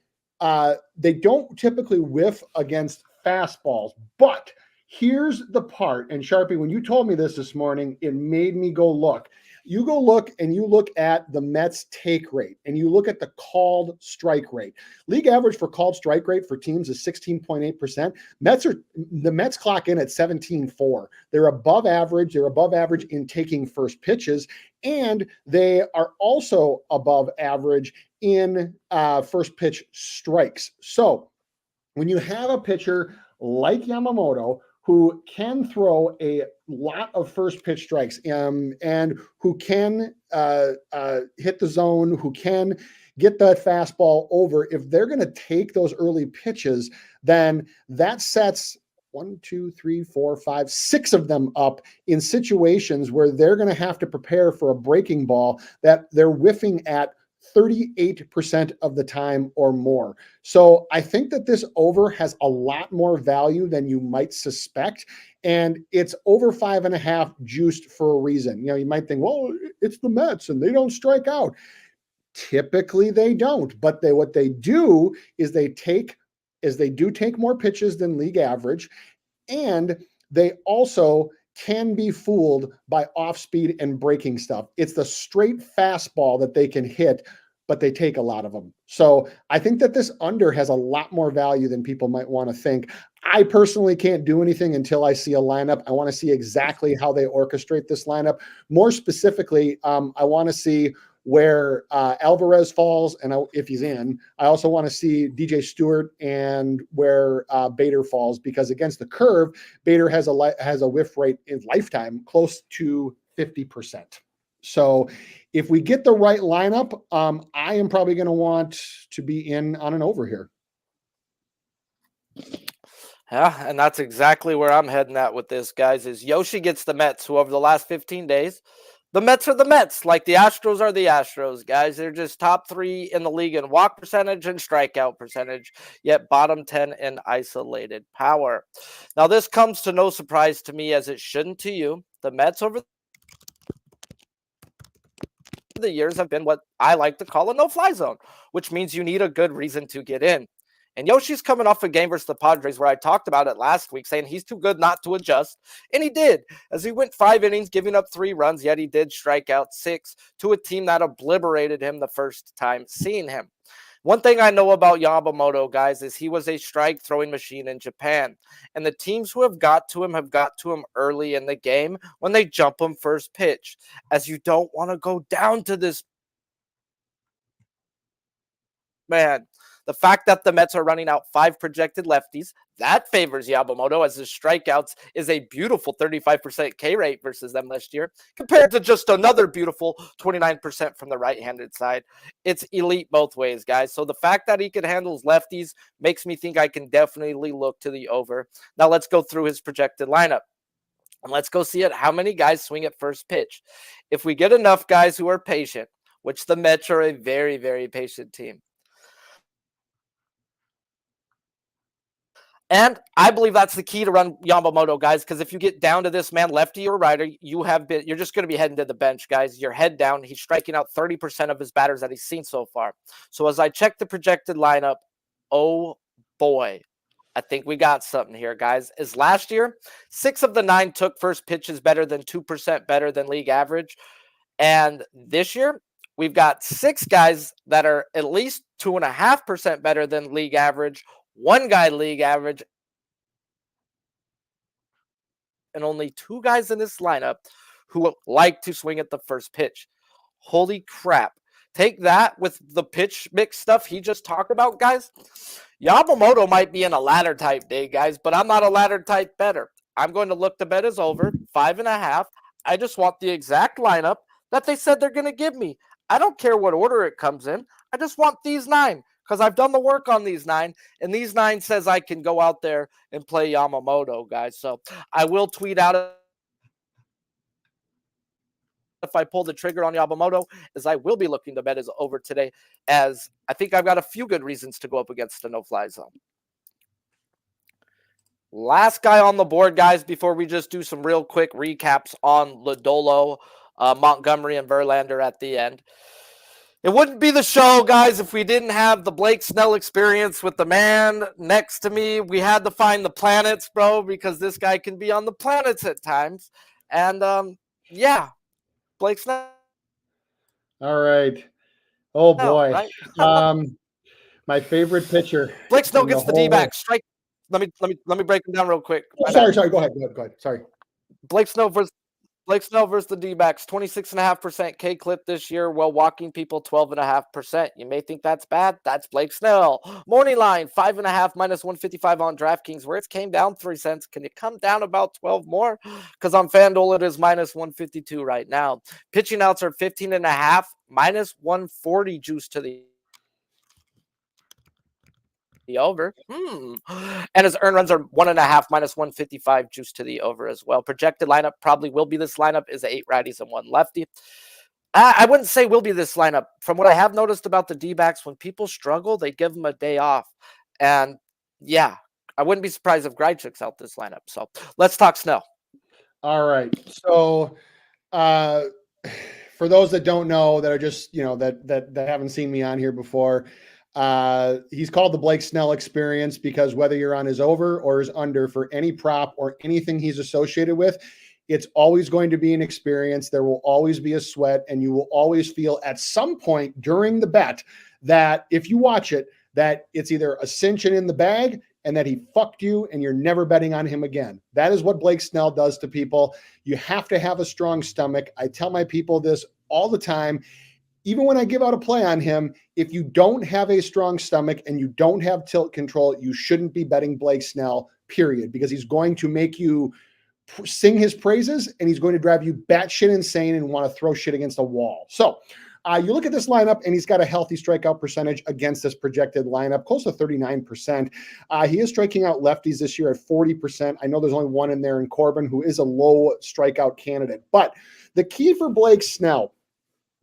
typically whiff against fastballs, but here's the part. And Sharpie, when you told me this morning, it made me go look. You go look and you look at the Mets take rate and you look at the called strike rate. League average for called strike rate for teams is 16.8%. The Mets clock in at 17.4. They're above average. They're above average in taking first pitches, and they are also above average in first pitch strikes. So when you have a pitcher like Yamamoto, who can throw a lot of first pitch strikes and who can hit the zone, who can get that fastball over, if they're going to take those early pitches, then that sets 6 of them up in situations where they're going to have to prepare for a breaking ball that they're whiffing at 38% of the time or more. So I think that this over has a lot more value than you might suspect. And it's over 5.5 juiced for a reason. You might think, well, it's the Mets and they don't strike out. Typically they don't, but what they do is they do take more pitches than league average. And they also can be fooled by off speed and breaking stuff. It's the straight fastball that they can hit but they take a lot of them. So I think that this under has a lot more value than people might want to think. I personally can't do anything until I see a lineup. I want to see exactly how they orchestrate this lineup. More specifically, I want to see where Alvarez falls, and if he's in. I also want to see DJ Stewart and where Bader falls, because against the curve, Bader has a whiff rate in lifetime close to 50%. So if we get the right lineup, I am probably going to want to be in on an over here.
Yeah, and that's exactly where I'm heading at with this, guys, is Yoshi gets the Mets, who over the last 15 days, the Mets are the Mets, like the Astros are the Astros, guys. They're just top 3 in the league in walk percentage and strikeout percentage, yet bottom 10 in isolated power. Now, this comes to no surprise to me, as it shouldn't to you. The Mets over the years have been what I like to call a no-fly zone, which means you need a good reason to get in. And Yoshi's coming off a game versus the Padres where I talked about it last week, saying he's too good not to adjust. And he did, as he went 5 innings, giving up 3 runs, yet he did strike out 6 to a team that obliterated him the first time seeing him. One thing I know about Yamamoto, guys, is he was a strike throwing machine in Japan. And the teams who have got to him early in the game when they jump him first pitch, as you don't want to go down to this man. The fact that the Mets are running out 5 projected lefties, that favors Yamamoto, as his strikeouts is a beautiful 35% K rate versus them last year, compared to just another beautiful 29% from the right-handed side. It's elite both ways, guys. So the fact that he can handle lefties makes me think I can definitely look to the over. Now let's go through his projected lineup. And let's go see it. How many guys swing at first pitch? If we get enough guys who are patient, which the Mets are a very, very patient team, and I believe that's the key to run Yamamoto, guys, because if you get down to this man, lefty or righter, you're just going to be heading to the bench, guys. Your head down. He's striking out 30% of his batters that he's seen so far. So as I check the projected lineup, oh boy, I think we got something here, guys. As last year, 6 of the 9 took first pitches better than 2% better than league average. And this year, we've got 6 guys that are at least 2.5% better than league average. 1 guy league average, and only 2 guys in this lineup who like to swing at the first pitch. Holy crap. Take that with the pitch mix stuff he just talked about, guys. Yamamoto might be in a ladder type day, guys, but I'm not a ladder type better. I'm going to look to bet is over, 5.5. I just want the exact lineup that they said they're going to give me. I don't care what order it comes in. I just want these 9. Because I've done the work on these 9, and these 9 says I can go out there and play Yamamoto, guys. So I will tweet out if I pull the trigger on Yamamoto, as I will be looking to bet is over today, as I think I've got a few good reasons to go up against the no-fly zone. Last guy on the board, guys, before we just do some real quick recaps on Lodolo, Montgomery, and Verlander at the end. It wouldn't be the show, guys, if we didn't have the Blake Snell experience with the man next to me. We had to find the planets, bro, because this guy can be on the planets at times. And, yeah, Blake Snell.
All right. Oh, boy.
Right?
My favorite pitcher.
Blake Snell gets the D-back strike. Let me break him down real quick.
Oh, sorry. Go ahead. Sorry.
Blake Snell versus the D-backs, 26.5% K-clip this year, while walking people 12.5%. You may think that's bad. That's Blake Snell. Morning line, 5.5 minus 155 on DraftKings, where it came down 3 cents. Can it come down about 12 more? Because on FanDuel, it is minus 152 right now. Pitching outs are 15.5, minus 140 juice to the over. And his earned runs are 1.5 minus 155 juice to the over as well. Projected lineup probably will be this lineup is 8 righties and 1 lefty. I wouldn't say will be this lineup. From what I have noticed about the D-backs, when people struggle, they give them a day off. And yeah, I wouldn't be surprised if Grichuk's out this lineup. So let's talk Snell.
All right. So for those that don't know, that are just, that haven't seen me on here before, he's called the Blake Snell experience because whether you're on his over or his under for any prop or anything he's associated with, It's always going to be an experience. There will always be a sweat, and you will always feel at some point during the bet that if you watch it, that it's either a cinch and in the bag and that he fucked you and you're never betting on him again. That is what Blake Snell does to people. You have to have a strong stomach. I tell my people this all the time. Even when I give out a play on him, if you don't have a strong stomach and you don't have tilt control, you shouldn't be betting Blake Snell, period, because he's going to make you sing his praises and he's going to drive you batshit insane and want to throw shit against a wall. So you look at this lineup and he's got a healthy strikeout percentage against this projected lineup, close to 39%. He is striking out lefties this year at 40%. I know there's only one in there in Corbin, who is a low strikeout candidate. But the key for Blake Snell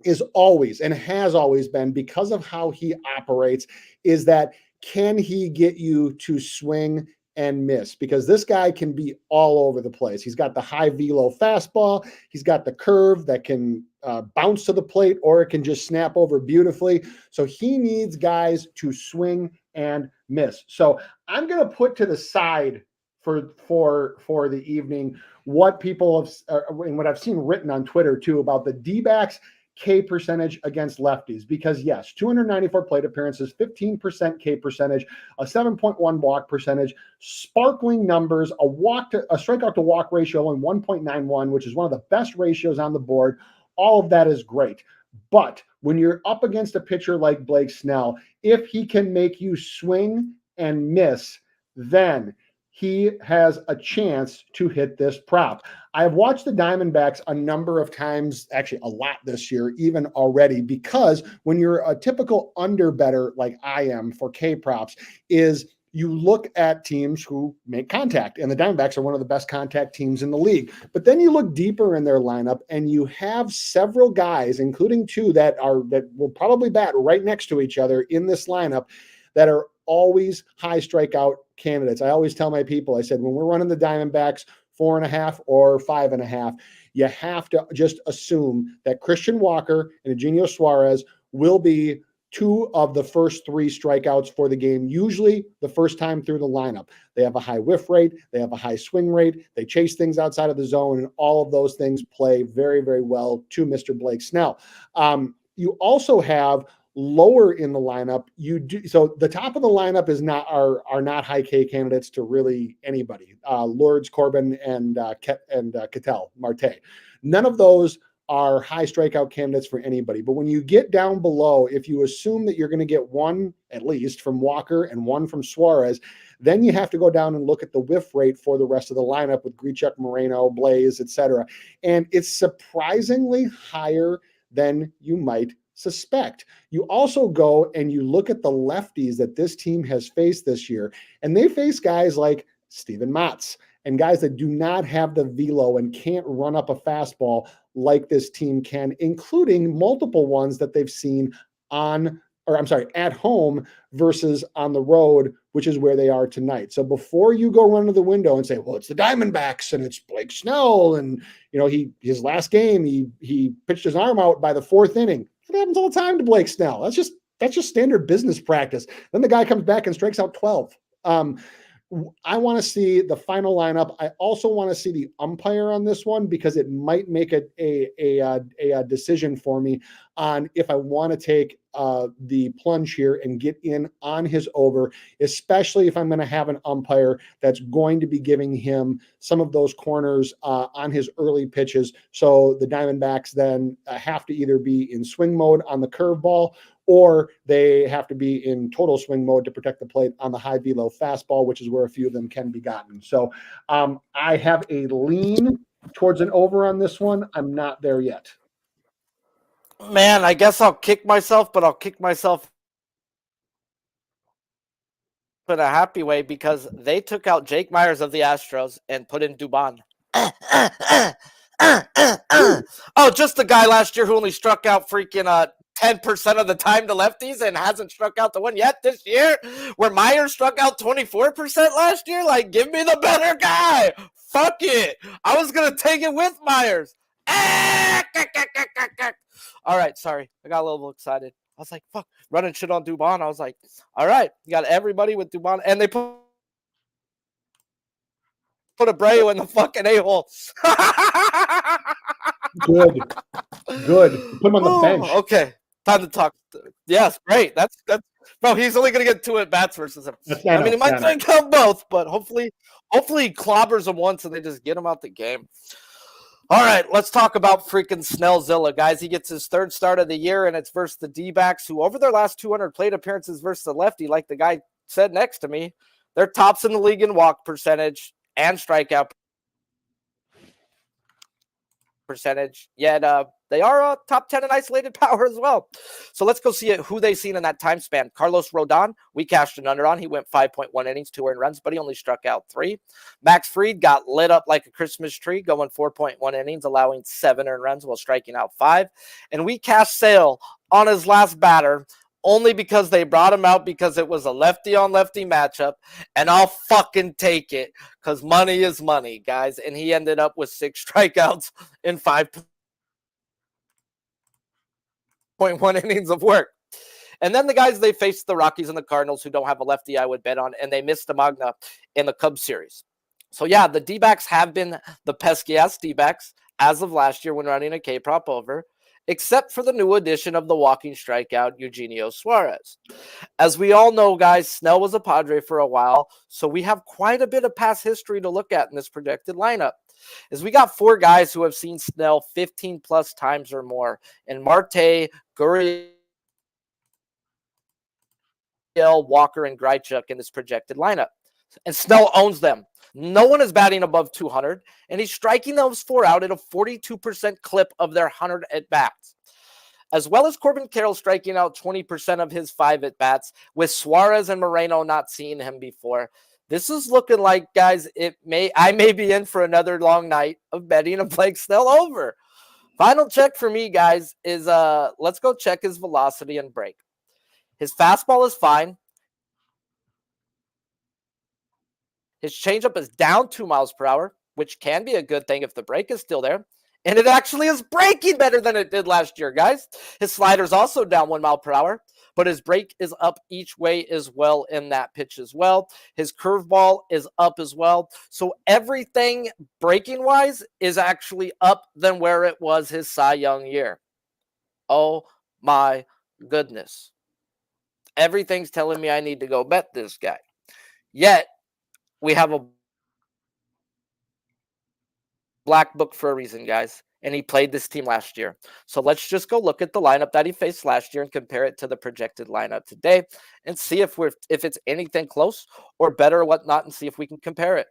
is always and has always been, because of how he operates, is that can he get you to swing and miss? Because this guy can be all over the place. He's got the high velo fastball. He's got the curve that can bounce to the plate, or it can just snap over beautifully. So he needs guys to swing and miss. So I'm going to put to the side for the evening what people have and what I've seen written on Twitter too about the D-backs K percentage against lefties, because yes, 294 plate appearances, 15% K percentage, a 7.1 walk percentage, sparkling numbers, a strikeout to walk ratio only 1.91, which is one of the best ratios on the board. All of that is great. But when you're up against a pitcher like Blake Snell, if he can make you swing and miss, then he has a chance to hit this prop. I have watched the Diamondbacks a number of times, actually a lot this year, even already, because when you're a typical under better like I am for K props, is you look at teams who make contact, and the Diamondbacks are one of the best contact teams in the league. But then you look deeper in their lineup, and you have several guys, including two that will probably bat right next to each other in this lineup, that are always high strikeout candidates. I always tell my people, I said, when we're running the Diamondbacks 4.5 or 5.5, you have to just assume that Christian Walker and Eugenio Suarez will be two of the first three strikeouts for the game, usually the first time through the lineup. They have a high whiff rate, they have a high swing rate, they chase things outside of the zone, and all of those things play very, very well to Mr. Blake Snell. You also have lower in the lineup, so the top of the lineup is are not high K candidates to really anybody. Lourdes, Corbin, and Ketel Marte. None of those are high strikeout candidates for anybody. But when you get down below, if you assume that you're going to get one at least from Walker and one from Suarez, then you have to go down and look at the whiff rate for the rest of the lineup with Grichuk, Moreno, Blaze, etc. And it's surprisingly higher than you might suspect. You also go and you look at the lefties that this team has faced this year, and they face guys like Steven Matz and guys that do not have the velo and can't run up a fastball like this team can, including multiple ones that they've seen at home versus on the road, which is where they are tonight. So before you go run to the window and say, well, it's the Diamondbacks and it's Blake Snell, and his last game he pitched his arm out by the fourth inning. It happens all the time to Blake Snell. That's just standard business practice. Then the guy comes back and strikes out 12. I want to see the final lineup. I also want to see the umpire on this one, because it might make a decision for me on if I want to take the plunge here and get in on his over, especially if I'm going to have an umpire that's going to be giving him some of those corners on his early pitches. So the Diamondbacks then have to either be in swing mode on the curveball, or they have to be in total swing mode to protect the plate on the high velo fastball, which is where a few of them can be gotten. So I have a lean towards an over on this one. I'm not there yet.
Man, I guess I'll kick myself, but I'll kick myself in a happy way, because they took out Jake Myers of the Astros and put in Dubon. Oh, just the guy last year who only struck out freaking 10% of the time to lefties and hasn't struck out the one yet this year, where Myers struck out 24% last year. Like, give me the better guy. Fuck it. I was going to take it with Myers. All right, sorry. I got a little excited. I was like, fuck, running shit on Dubon. I was like, all right, you got everybody with Dubon. And they put put Abreu in the fucking a-hole.
Good. Put him on the bench.
Okay, time to talk. Yes, great. That's bro. He's only gonna get 2 at bats versus him. I mean, he might drink them both, but hopefully he clobbers them once and they just get him out the game. All right, let's talk about freaking Snellzilla, guys. He gets his 3rd start of the year, and it's versus the D-backs, who over their last 200 plate appearances versus the lefty, like the guy said next to me, they're tops in the league in walk percentage and strikeout percentage, yet they are top 10 in isolated power as well. So let's go see who they seen in that time span. Carlos Rodon, we cashed an under on. He went 5.1 innings, 2 earned runs, but he only struck out 3. Max Fried got lit up like a Christmas tree, going 4.1 innings, allowing 7 earned runs while striking out 5. And we cashed Sale on his last batter, only because they brought him out because it was a lefty-on-lefty matchup, and I'll fucking take it because money is money, guys. And he ended up with 6 strikeouts in 5.1 innings of work. And then the guys they faced, the Rockies and the Cardinals, who don't have a lefty I would bet on, and they missed the Magna in the Cubs series. So, yeah, the D-backs have been the pesky-ass D-backs as of last year when running a K-prop over, except for the new addition of the walking strikeout, Eugenio Suarez. As we all know, guys, Snell was a Padre for a while, so we have quite a bit of past history to look at in this projected lineup. As we got 4 guys who have seen Snell 15-plus times or more, and Marte, Gurriel, Walker, and Grichuk in this projected lineup. And Snell owns them. No one is batting above 200, and he's striking those 4 out at a 42% clip of their 100 at-bats. As well as Corbin Carroll striking out 20% of his 5 at-bats, with Suarez and Moreno not seeing him before. This is looking like, guys, I may be in for another long night of betting a Blake Snell over. Final check for me, guys, is let's go check his velocity and break. His fastball is fine. His changeup is down 2 miles per hour, which can be a good thing if the break is still there. And it actually is breaking better than it did last year, guys. His slider is also down 1 mile per hour, but his break is up each way as well in that pitch as well. His curveball is up as well. So everything breaking-wise is actually up than where it was his Cy Young year. Oh, my goodness. Everything's telling me I need to go bet this guy. Yet, we have a black book for a reason, guys. And he played this team last year. So let's just go look at the lineup that he faced last year and compare it to the projected lineup today and see if it's anything close or better or whatnot, and see if we can compare it.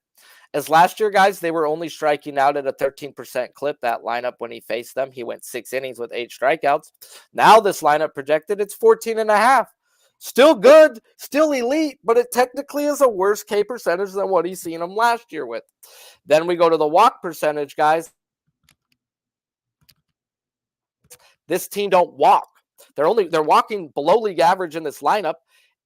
As last year, guys, they were only striking out at a 13% clip, that lineup, when he faced them. He went 6 innings with 8 strikeouts. Now this lineup projected, it's 14.5. Still good, still elite, but it technically is a worse K percentage than what he's seen him last year with. Then we go to the walk percentage, guys. This team don't walk. They're walking below league average in this lineup,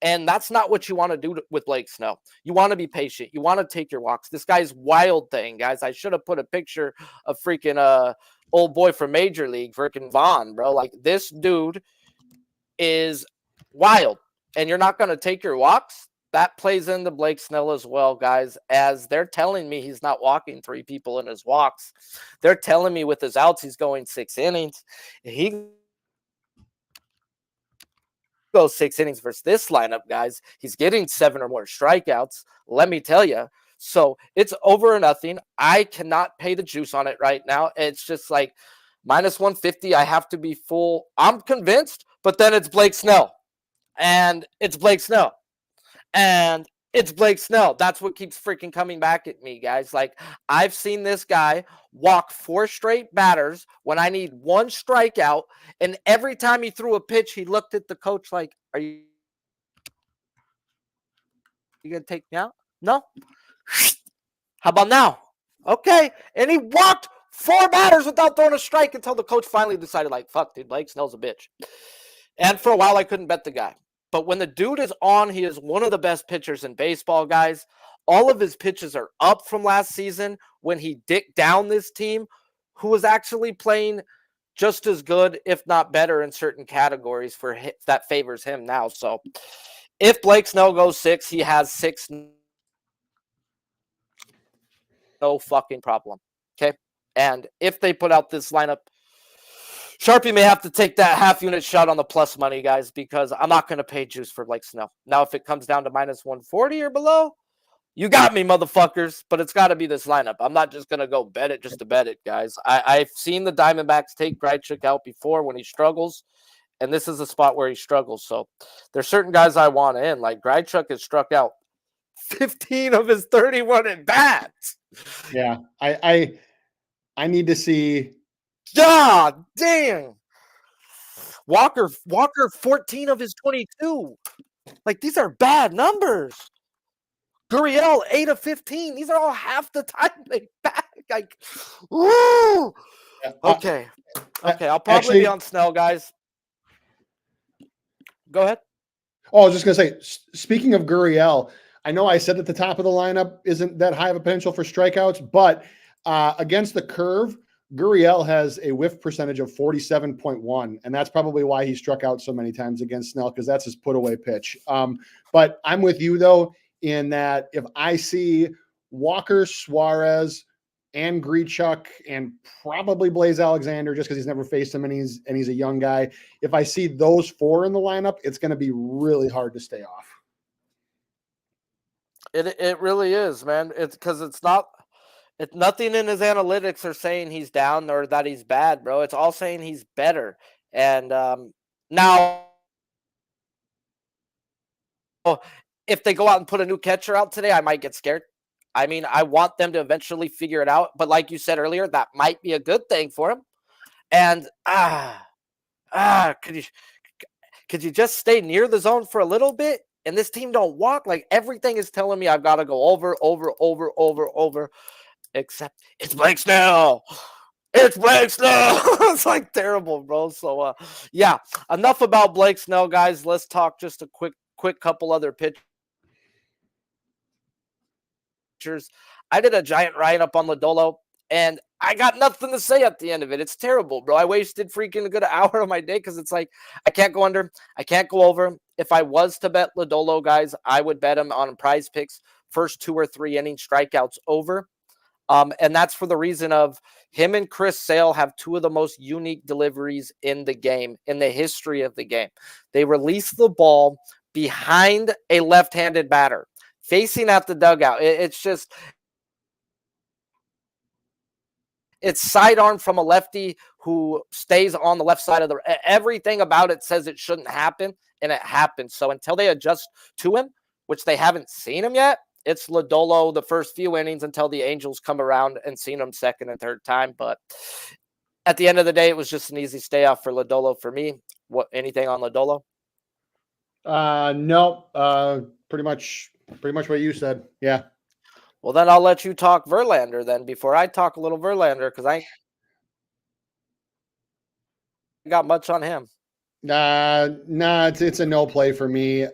and that's not what you want to do with Blake Snell. You want to be patient. You want to take your walks. This guy's wild thing, guys. I should have put a picture of freaking old boy from Major League, freaking Vaughn, bro. Like, this dude is wild, and you're not going to take your walks. That plays into Blake Snell as well, guys, as they're telling me he's not walking 3 people in his walks. They're telling me with his outs, he's going 6 innings. He goes 6 innings versus this lineup, guys. He's getting 7 or more strikeouts, let me tell you. So it's over or nothing. I cannot pay the juice on it right now. It's just like minus 150. I have to be full. I'm convinced, but then it's Blake Snell. And it's Blake Snell. And it's Blake Snell. That's what keeps freaking coming back at me, guys. Like, I've seen this guy walk 4 straight batters when I need 1 strikeout. And every time he threw a pitch, he looked at the coach like, are you going to take me out? No. How about now? Okay. And he walked 4 batters without throwing a strike until the coach finally decided, like, fuck, dude, Blake Snell's a bitch. And for a while, I couldn't bet the guy. But when the dude is on, he is one of the best pitchers in baseball, guys. All of his pitches are up from last season when he dicked down this team, who was actually playing just as good, if not better, in certain categories for that favors him now. So if Blake Snell goes 6, he has 6 no fucking problem. Okay. And if they put out this lineup, Sharpie may have to take that half unit shot on the plus money, guys, because I'm not going to pay juice for Blake Snell. Now, if it comes down to minus 140 or below, you got me, motherfuckers, but it's got to be this lineup. I'm not just going to go bet it just to bet it, guys. I've seen the Diamondbacks take Grichuk out before when he struggles, and this is a spot where he struggles. So there's certain guys I want in. Like Grichuk has struck out 15 of his 31 at bats.
Yeah, I need to see.
God damn. Walker 14 of his 22. Like, these are bad numbers. Gurriel 8 of 15. These are all half the time they back. Like, woo. Okay. Okay, I'll probably be on Snell, guys. Go ahead.
Oh, I was just going to say, speaking of Gurriel, I know I said at the top of the lineup isn't that high of a potential for strikeouts, but against the curve, Gurriel has a whiff percentage of 47.1, and that's probably why he struck out so many times against Snell, because that's his put-away pitch. But I'm with you, though, in that if I see Walker, Suarez, and Grichuk, and probably Blaze Alexander, just because he's never faced him and he's a young guy, if I see those four in the lineup, it's going to be really hard to stay off.
It really is, man. It's because it's nothing in his analytics are saying he's down or that he's bad, bro. It's all saying he's better. And now, if they go out and put a new catcher out today, I might get scared. I mean, I want them to eventually figure it out. But like you said earlier, that might be a good thing for him. And could you just stay near the zone for a little bit? And this team don't walk. Like, everything is telling me I've got to go over. Except it's Blake Snell. It's Blake Snell. It's like terrible, bro. So, yeah, enough about Blake Snell, guys. Let's talk just a quick couple other pitchers. I did a giant write-up on Lodolo, and I got nothing to say at the end of it. It's terrible, bro. I wasted freaking a good hour of my day because it's like I can't go under, I can't go over. If I was to bet Lodolo, guys, I would bet him on Prize Picks first 2 or 3 inning strikeouts over. And that's for the reason of him and Chris Sale have 2 of the most unique deliveries in the game, in the history of the game. They release the ball behind a left-handed batter, facing at the dugout. It's sidearm from a lefty who stays on the left side of the. Everything about it says it shouldn't happen, and it happens. So until they adjust to him, which they haven't seen him yet, it's Lodolo the first few innings until the Angels come around and seen him second and third time. But at the end of the day, it was just an easy stay off for Lodolo for me. Anything on Lodolo?
No, pretty much what you said. Yeah.
Well, then I'll let you talk Verlander then before I talk a little Verlander, because I ain't got much on him.
It's a no play for me.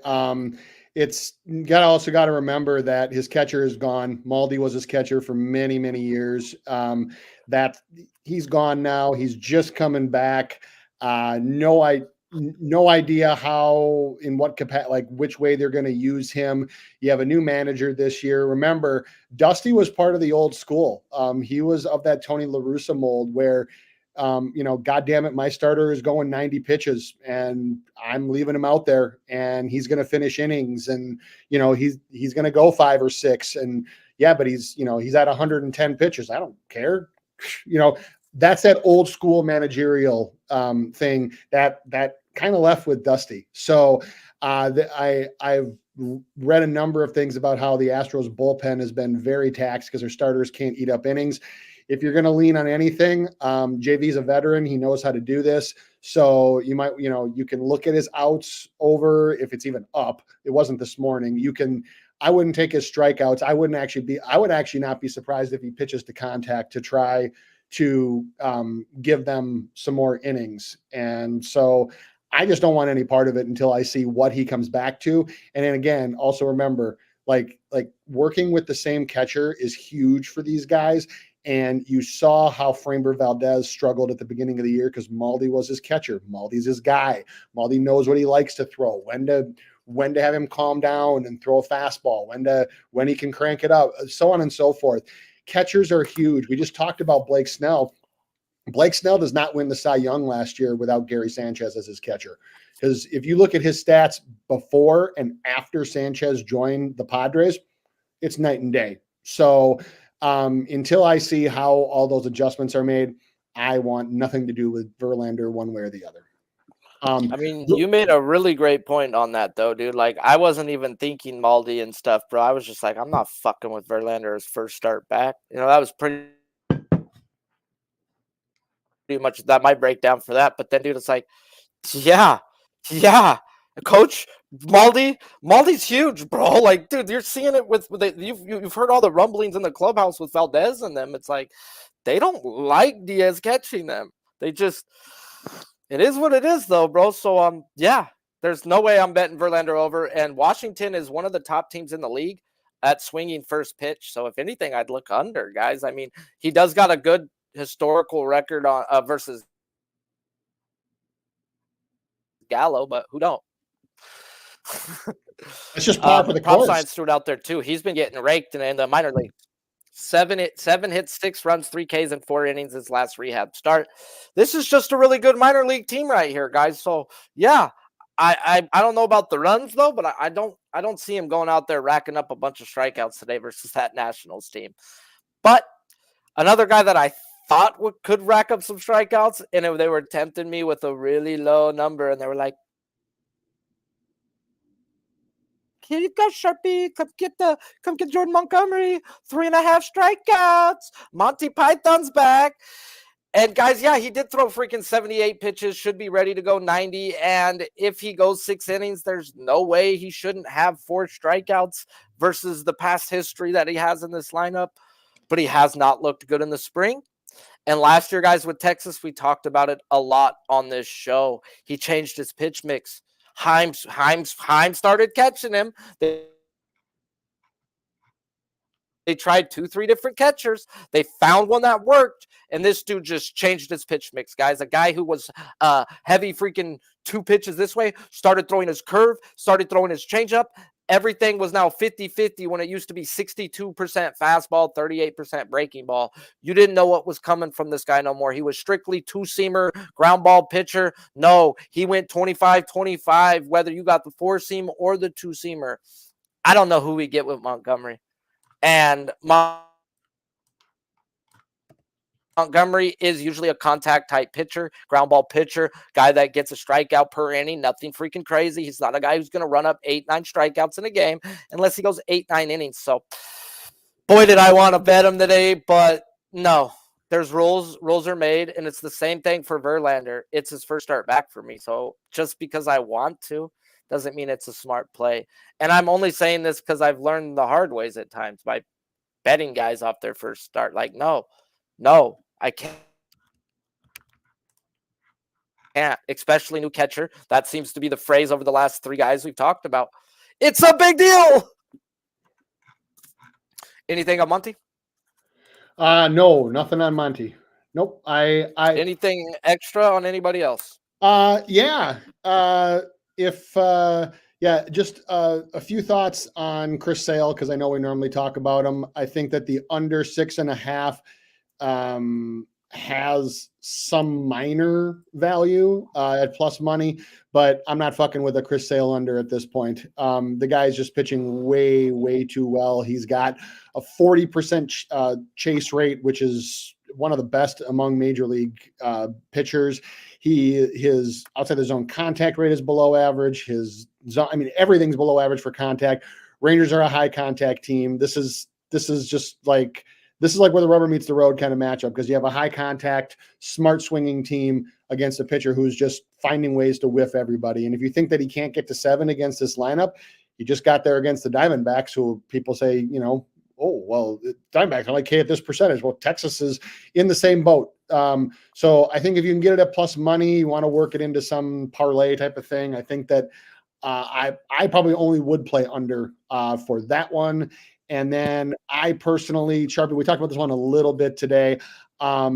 It's also got to remember that his catcher is gone. Maldi was his catcher for many, many years. That he's gone now. He's just coming back. No idea how, in what capacity, like which way they're going to use him. You have a new manager this year. Remember, Dusty was part of the old school. He was of that Tony La Russa mold where, God damn it, my starter is going 90 pitches and I'm leaving him out there and he's going to finish innings and, he's going to go 5 or 6 and yeah, but he's at 110 pitches. I don't care. That's that old school managerial thing that kind of left with Dusty. So I've read a number of things about how the Astros bullpen has been very taxed because their starters can't eat up innings. If you're going to lean on anything, JV's a veteran. He knows how to do this. So you might, you can look at his outs over if it's even up. It wasn't this morning. I wouldn't take his strikeouts. I would actually not be surprised if he pitches to contact to try to give them some more innings. And so I just don't want any part of it until I see what he comes back to. And then again, also remember, like working with the same catcher is huge for these guys. And you saw how Framber Valdez struggled at the beginning of the year because Maldi was his catcher. Maldi's his guy. Maldi knows what he likes to throw, when to have him calm down and throw a fastball, when he can crank it up, so on and so forth. catchers are huge. We just talked about Blake Snell. Blake Snell does not win the Cy Young last year without Gary Sanchez as his catcher. Because if you look at his stats before and after Sanchez joined the Padres, it's night and day. So until I see how all those adjustments are made, I want nothing to do with Verlander one way or the other.
I mean, you made a really great point on that, though, dude. Like, I wasn't even thinking Maldi and stuff, bro. I was just like, I'm not fucking with Verlander his first start back. You know, that was pretty much that my breakdown for that. But then, dude, it's like, yeah, Coach Maldi's huge, bro. Like, dude, you're seeing it with you've heard all the rumblings in the clubhouse with Valdez and them. It's like they don't like Diaz catching them. They just. It is what it is, though, bro. So, yeah, there's no way I'm betting Verlander over. And Washington is one of the top teams in the league at swinging first pitch. So, if anything, I'd look under, guys. I mean, he does got a good historical record on versus Gallo, but who don't?
It's just par for the
prop
course.
science threw it out there, too. He's been getting raked in the minor league. 7 hits, 6 runs, 3 Ks in 4 innings his last rehab start. This is just a really good minor league team right here, guys. So yeah, I don't know about the runs though, but I don't see him going out there racking up a bunch of strikeouts today versus that Nationals team. But another guy that I thought could rack up some strikeouts, and they were tempting me with a really low number, and they were like, "Here you go, Sharpie. Come get Jordan Montgomery. 3.5 strikeouts. Monty Python's back." And guys, yeah, he did throw freaking 78 pitches, should be ready to go 90. And if he goes 6 innings, there's no way he shouldn't have 4 strikeouts versus the past history that he has in this lineup. But he has not looked good in the spring. And last year, guys, with Texas, we talked about it a lot on this show. He changed his pitch mix. Heim started catching him. They tried 2-3 different catchers. They found one that worked, and this dude just changed his pitch mix, guys. A guy who was heavy freaking 2 pitches this way started throwing his curve, started throwing his changeup. Everything was now 50-50 when it used to be 62% fastball, 38% breaking ball. You didn't know what was coming from this guy no more. He was strictly 2-seamer, ground ball pitcher. No, he went 25-25, whether you got the 4-seam or the 2-seamer. I don't know who we get with Montgomery. And Montgomery is usually a contact type pitcher, ground ball pitcher, guy that gets a strikeout per inning, nothing freaking crazy. He's not a guy who's going to run up 8-9 strikeouts in a game unless he goes 8-9 innings. So, boy, did I want to bet him today, but no, there's rules. Rules are made, and it's the same thing for Verlander. It's his first start back for me. So just because I want to doesn't mean it's a smart play. And I'm only saying this because I've learned the hard ways at times by betting guys off their first start. Like, no, I can't, especially new catcher. That seems to be the phrase over the last 3 guys we've talked about. It's a big deal. Anything on Monty?
No, nothing on Monty. Nope.
Anything extra on anybody else?
Just a few thoughts on Chris Sale, because I know we normally talk about him. I think that the under 6.5 has some minor value at plus money, but I'm not fucking with a Chris Sale under at this point. The guy's just pitching way too well. He's got a 40% chase rate, which is one of the best among major league pitchers. His outside the zone contact rate is below average. His zone, everything's below average for contact. Rangers are a high contact team. This is like where the rubber meets the road kind of matchup, because you have a high contact, smart swinging team against a pitcher who's just finding ways to whiff everybody. And if you think that he can't get to 7 against this lineup, he just got there against the Diamondbacks, who people say, oh, well, Diamondbacks are like K at this percentage. Well, Texas is in the same boat. So I think if you can get it at plus money, you want to work it into some parlay type of thing. I think that I probably only would play under for that one. And then I personally, Sharpie, we talked about this one a little bit today. I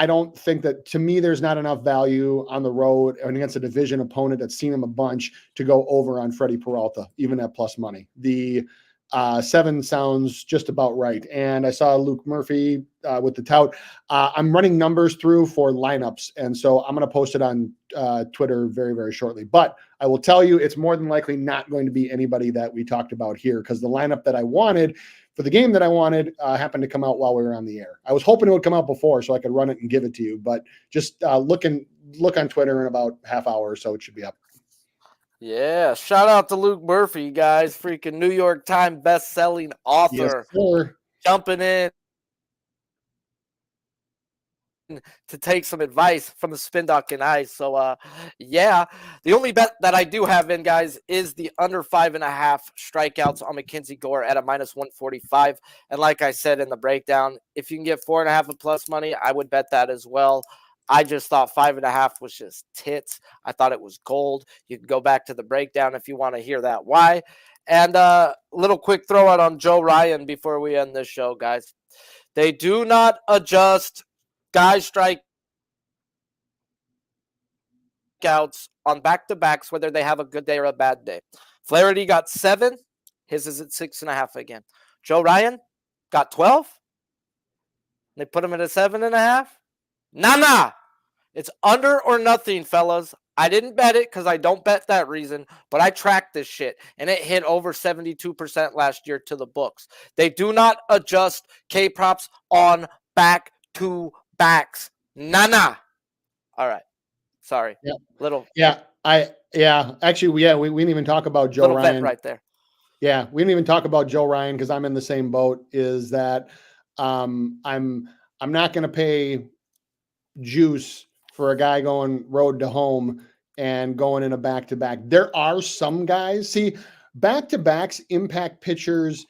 don't think that, to me, there's not enough value on the road and against a division opponent that's seen him a bunch to go over on Freddie Peralta, even at plus money. 7 sounds just about right. And I saw Luke Murphy with the tout. I'm running numbers through for lineups, and so I'm going to post it on Twitter very, very shortly. But I will tell you, it's more than likely not going to be anybody that we talked about here, because the lineup that I wanted for the game that I wanted happened to come out while we were on the air. I was hoping it would come out before so I could run it and give it to you, but just look on Twitter in about half hour or so, it should be up.
Yeah, shout out to Luke Murphy, guys. Freaking New York Times best-selling author.
Yes, sir.
Jumping in to take some advice from the Spin Doc and I. So, yeah, the only bet that I do have in, guys, is the under 5.5 strikeouts on Mackenzie Gore at a -145. And like I said in the breakdown, if you can get 4.5 of plus money, I would bet that as well. I just thought 5.5 was just tits. I thought it was gold. You can go back to the breakdown if you want to hear that why. And little quick throw out on Joe Ryan before we end this show, guys. They do not adjust guys strikeouts on back-to-backs, whether they have a good day or a bad day. Flaherty got 7. His is at 6.5 again. Joe Ryan got 12. They put him at a 7.5. Nah. It's under or nothing, fellas. I didn't bet it because I don't bet that reason, but I tracked this shit, and it hit over 72% last year to the books. They do not adjust K-props on back-to-backs. Nah. All right. Sorry.
Yeah.
Little.
Actually, we didn't even talk about Joe
little
Ryan.
bet right there.
Yeah, we didn't even talk about Joe Ryan because I'm in the same boat. Is that I'm not going to pay juice for a guy going road to home and going in a back-to-back. There are some guys, see, back-to-backs impact pitchers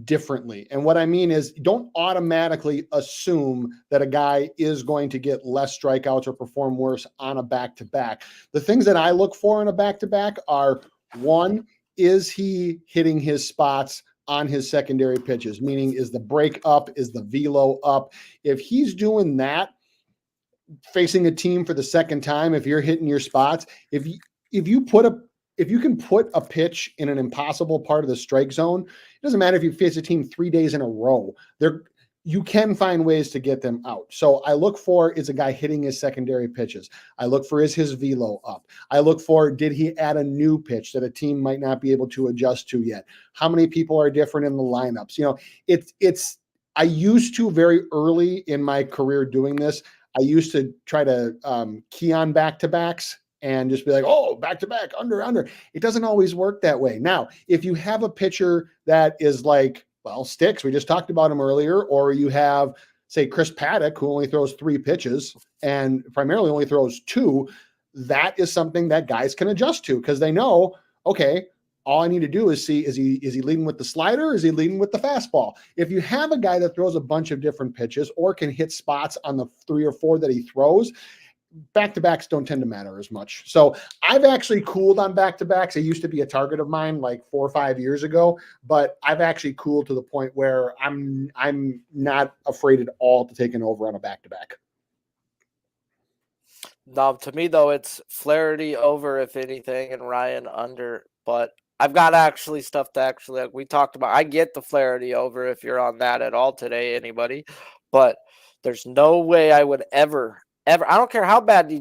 differently. And what I mean is, don't automatically assume that a guy is going to get less strikeouts or perform worse on a back-to-back. The things that I look for in a back-to-back are, one, is he hitting his spots on his secondary pitches? Meaning, is the break up? Is the velo up? If he's doing that, facing a team for the second time, if you're hitting your spots, if you can put a pitch in an impossible part of the strike zone, it doesn't matter if you face a team 3 days in a row. You can find ways to get them out. So I look for, is a guy hitting his secondary pitches? I look for, is his velo up? I look for, did he add a new pitch that a team might not be able to adjust to yet? How many people are different in the lineups? I used to, very early in my career doing this, I used to try to key on back-to-backs and just be like, oh, back-to-back, under. It doesn't always work that way. Now, if you have a pitcher that is like, well, Sticks, we just talked about him earlier, or you have, say, Chris Paddock, who only throws 3 pitches and primarily only throws 2, that is something that guys can adjust to because they know, okay, all I need to do is see, is he leading with the slider or is he leading with the fastball? If you have a guy that throws a bunch of different pitches or can hit spots on the 3 or 4 that he throws, back-to-backs don't tend to matter as much. So I've actually cooled on back-to-backs. It used to be a target of mine like 4 or 5 years ago, but I've actually cooled to the point where I'm not afraid at all to take an over on a back-to-back.
No, to me, though, it's Flaherty over, if anything, and Ryan under, but I've got actually stuff to actually, like we talked about. I get the Flaherty over if you're on that at all today, anybody, but there's no way I would ever, I don't care how bad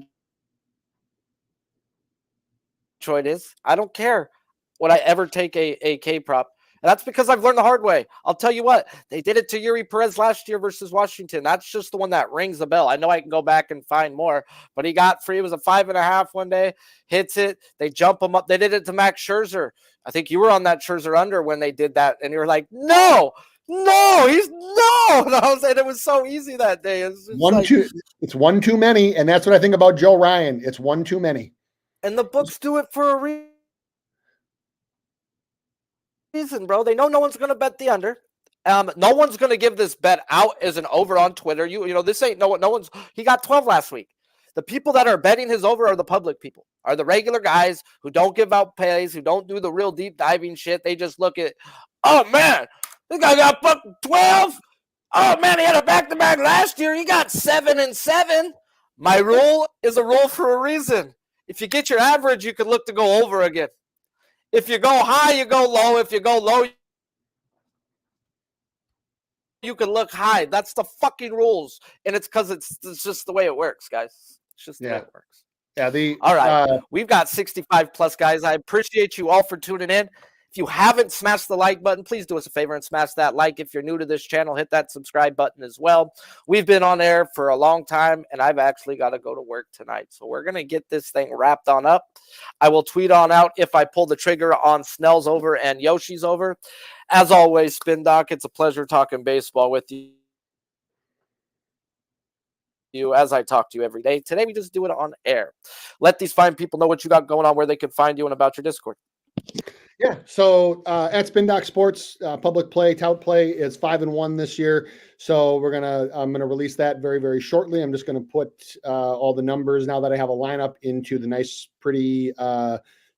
Detroit is. I don't care. Would I ever take a K prop? And that's because I've learned the hard way. I'll tell you what, they did it to Yuri Perez last year versus Washington. That's just the one that rings the bell. I know I can go back and find more, but he got free. It was a 5.5 one day, hits it. They jump him up. They did it to Max Scherzer. I think you were on that Scherzer under when they did that. And you were like, no. And I was saying it was so easy that day.
It's one too many. And that's what I think about Joe Ryan. It's one too many.
And the books do it for a reason, bro. They know no one's going to bet the under. No one's going to give this bet out as an over on Twitter. You know, this ain't no one's. He got 12 last week. The people that are betting his over are the public people, are the regular guys who don't give out pays, who don't do the real deep diving shit. They just look at, oh man, this guy got booked 12. Oh man, he had a back-to-back last year. He got 7 and 7. My rule is a rule for a reason. If you get your average, you can look to go over again. If you go high, you go low. If you go low, you can look high. That's the fucking rules. And it's because it's just the way it works, guys. It's just the way it works.
Yeah.
All right. We've got 65 plus guys. I appreciate you all for tuning in. If you haven't smashed the like button, please do us a favor and smash that like. If you're new to this channel, hit that subscribe button as well. We've been on air for a long time, and I've actually got to go to work tonight. So we're going to get this thing wrapped on up. I will tweet on out if I pull the trigger on Snell's over and Yoshi's over. As always, Spin Doc, it's a pleasure talking baseball with you. As I talk to you every day. Today, we just do it on air. Let these fine people know what you got going on, where they can find you, and about your Discord.
Yeah. So at Spin Doc Sports, public play, tout play is 5-1 this year. So I'm gonna release that very, very shortly. I'm just gonna put all the numbers now that I have a lineup into the nice, pretty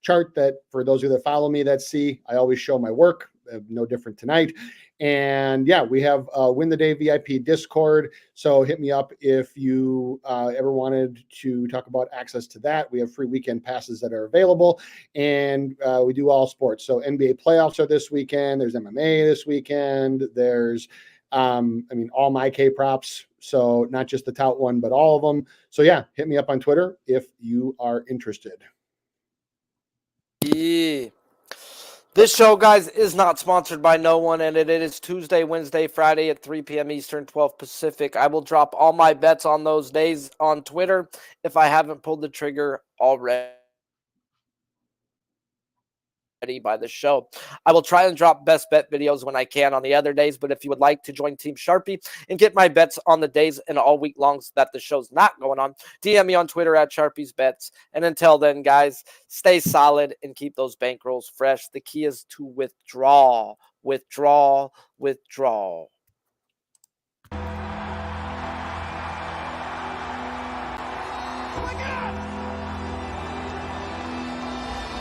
chart that for those of you that follow me that see, I always show my work. No different tonight. And yeah, we have Win the Day VIP Discord. So hit me up if you ever wanted to talk about access to that. We have free weekend passes that are available, and we do all sports. So NBA playoffs are this weekend. There's MMA this weekend. There's, all my K props. So not just the tout one, but all of them. So yeah, hit me up on Twitter if you are interested.
Yeah. This show, guys, is not sponsored by no one, and it is Tuesday, Wednesday, Friday at 3 p.m. Eastern, 12 Pacific. I will drop all my bets on those days on Twitter if I haven't pulled the trigger already by the show. I will try and drop best bet videos when I can on the other days, but if you would like to join Team Sharpie and get my bets on the days and all week longs that the show's not going on, DM me on Twitter at Sharpie's Bets. And until then, guys, stay solid and keep those bankrolls fresh. The key is to withdraw, withdraw, withdraw.
Oh my God!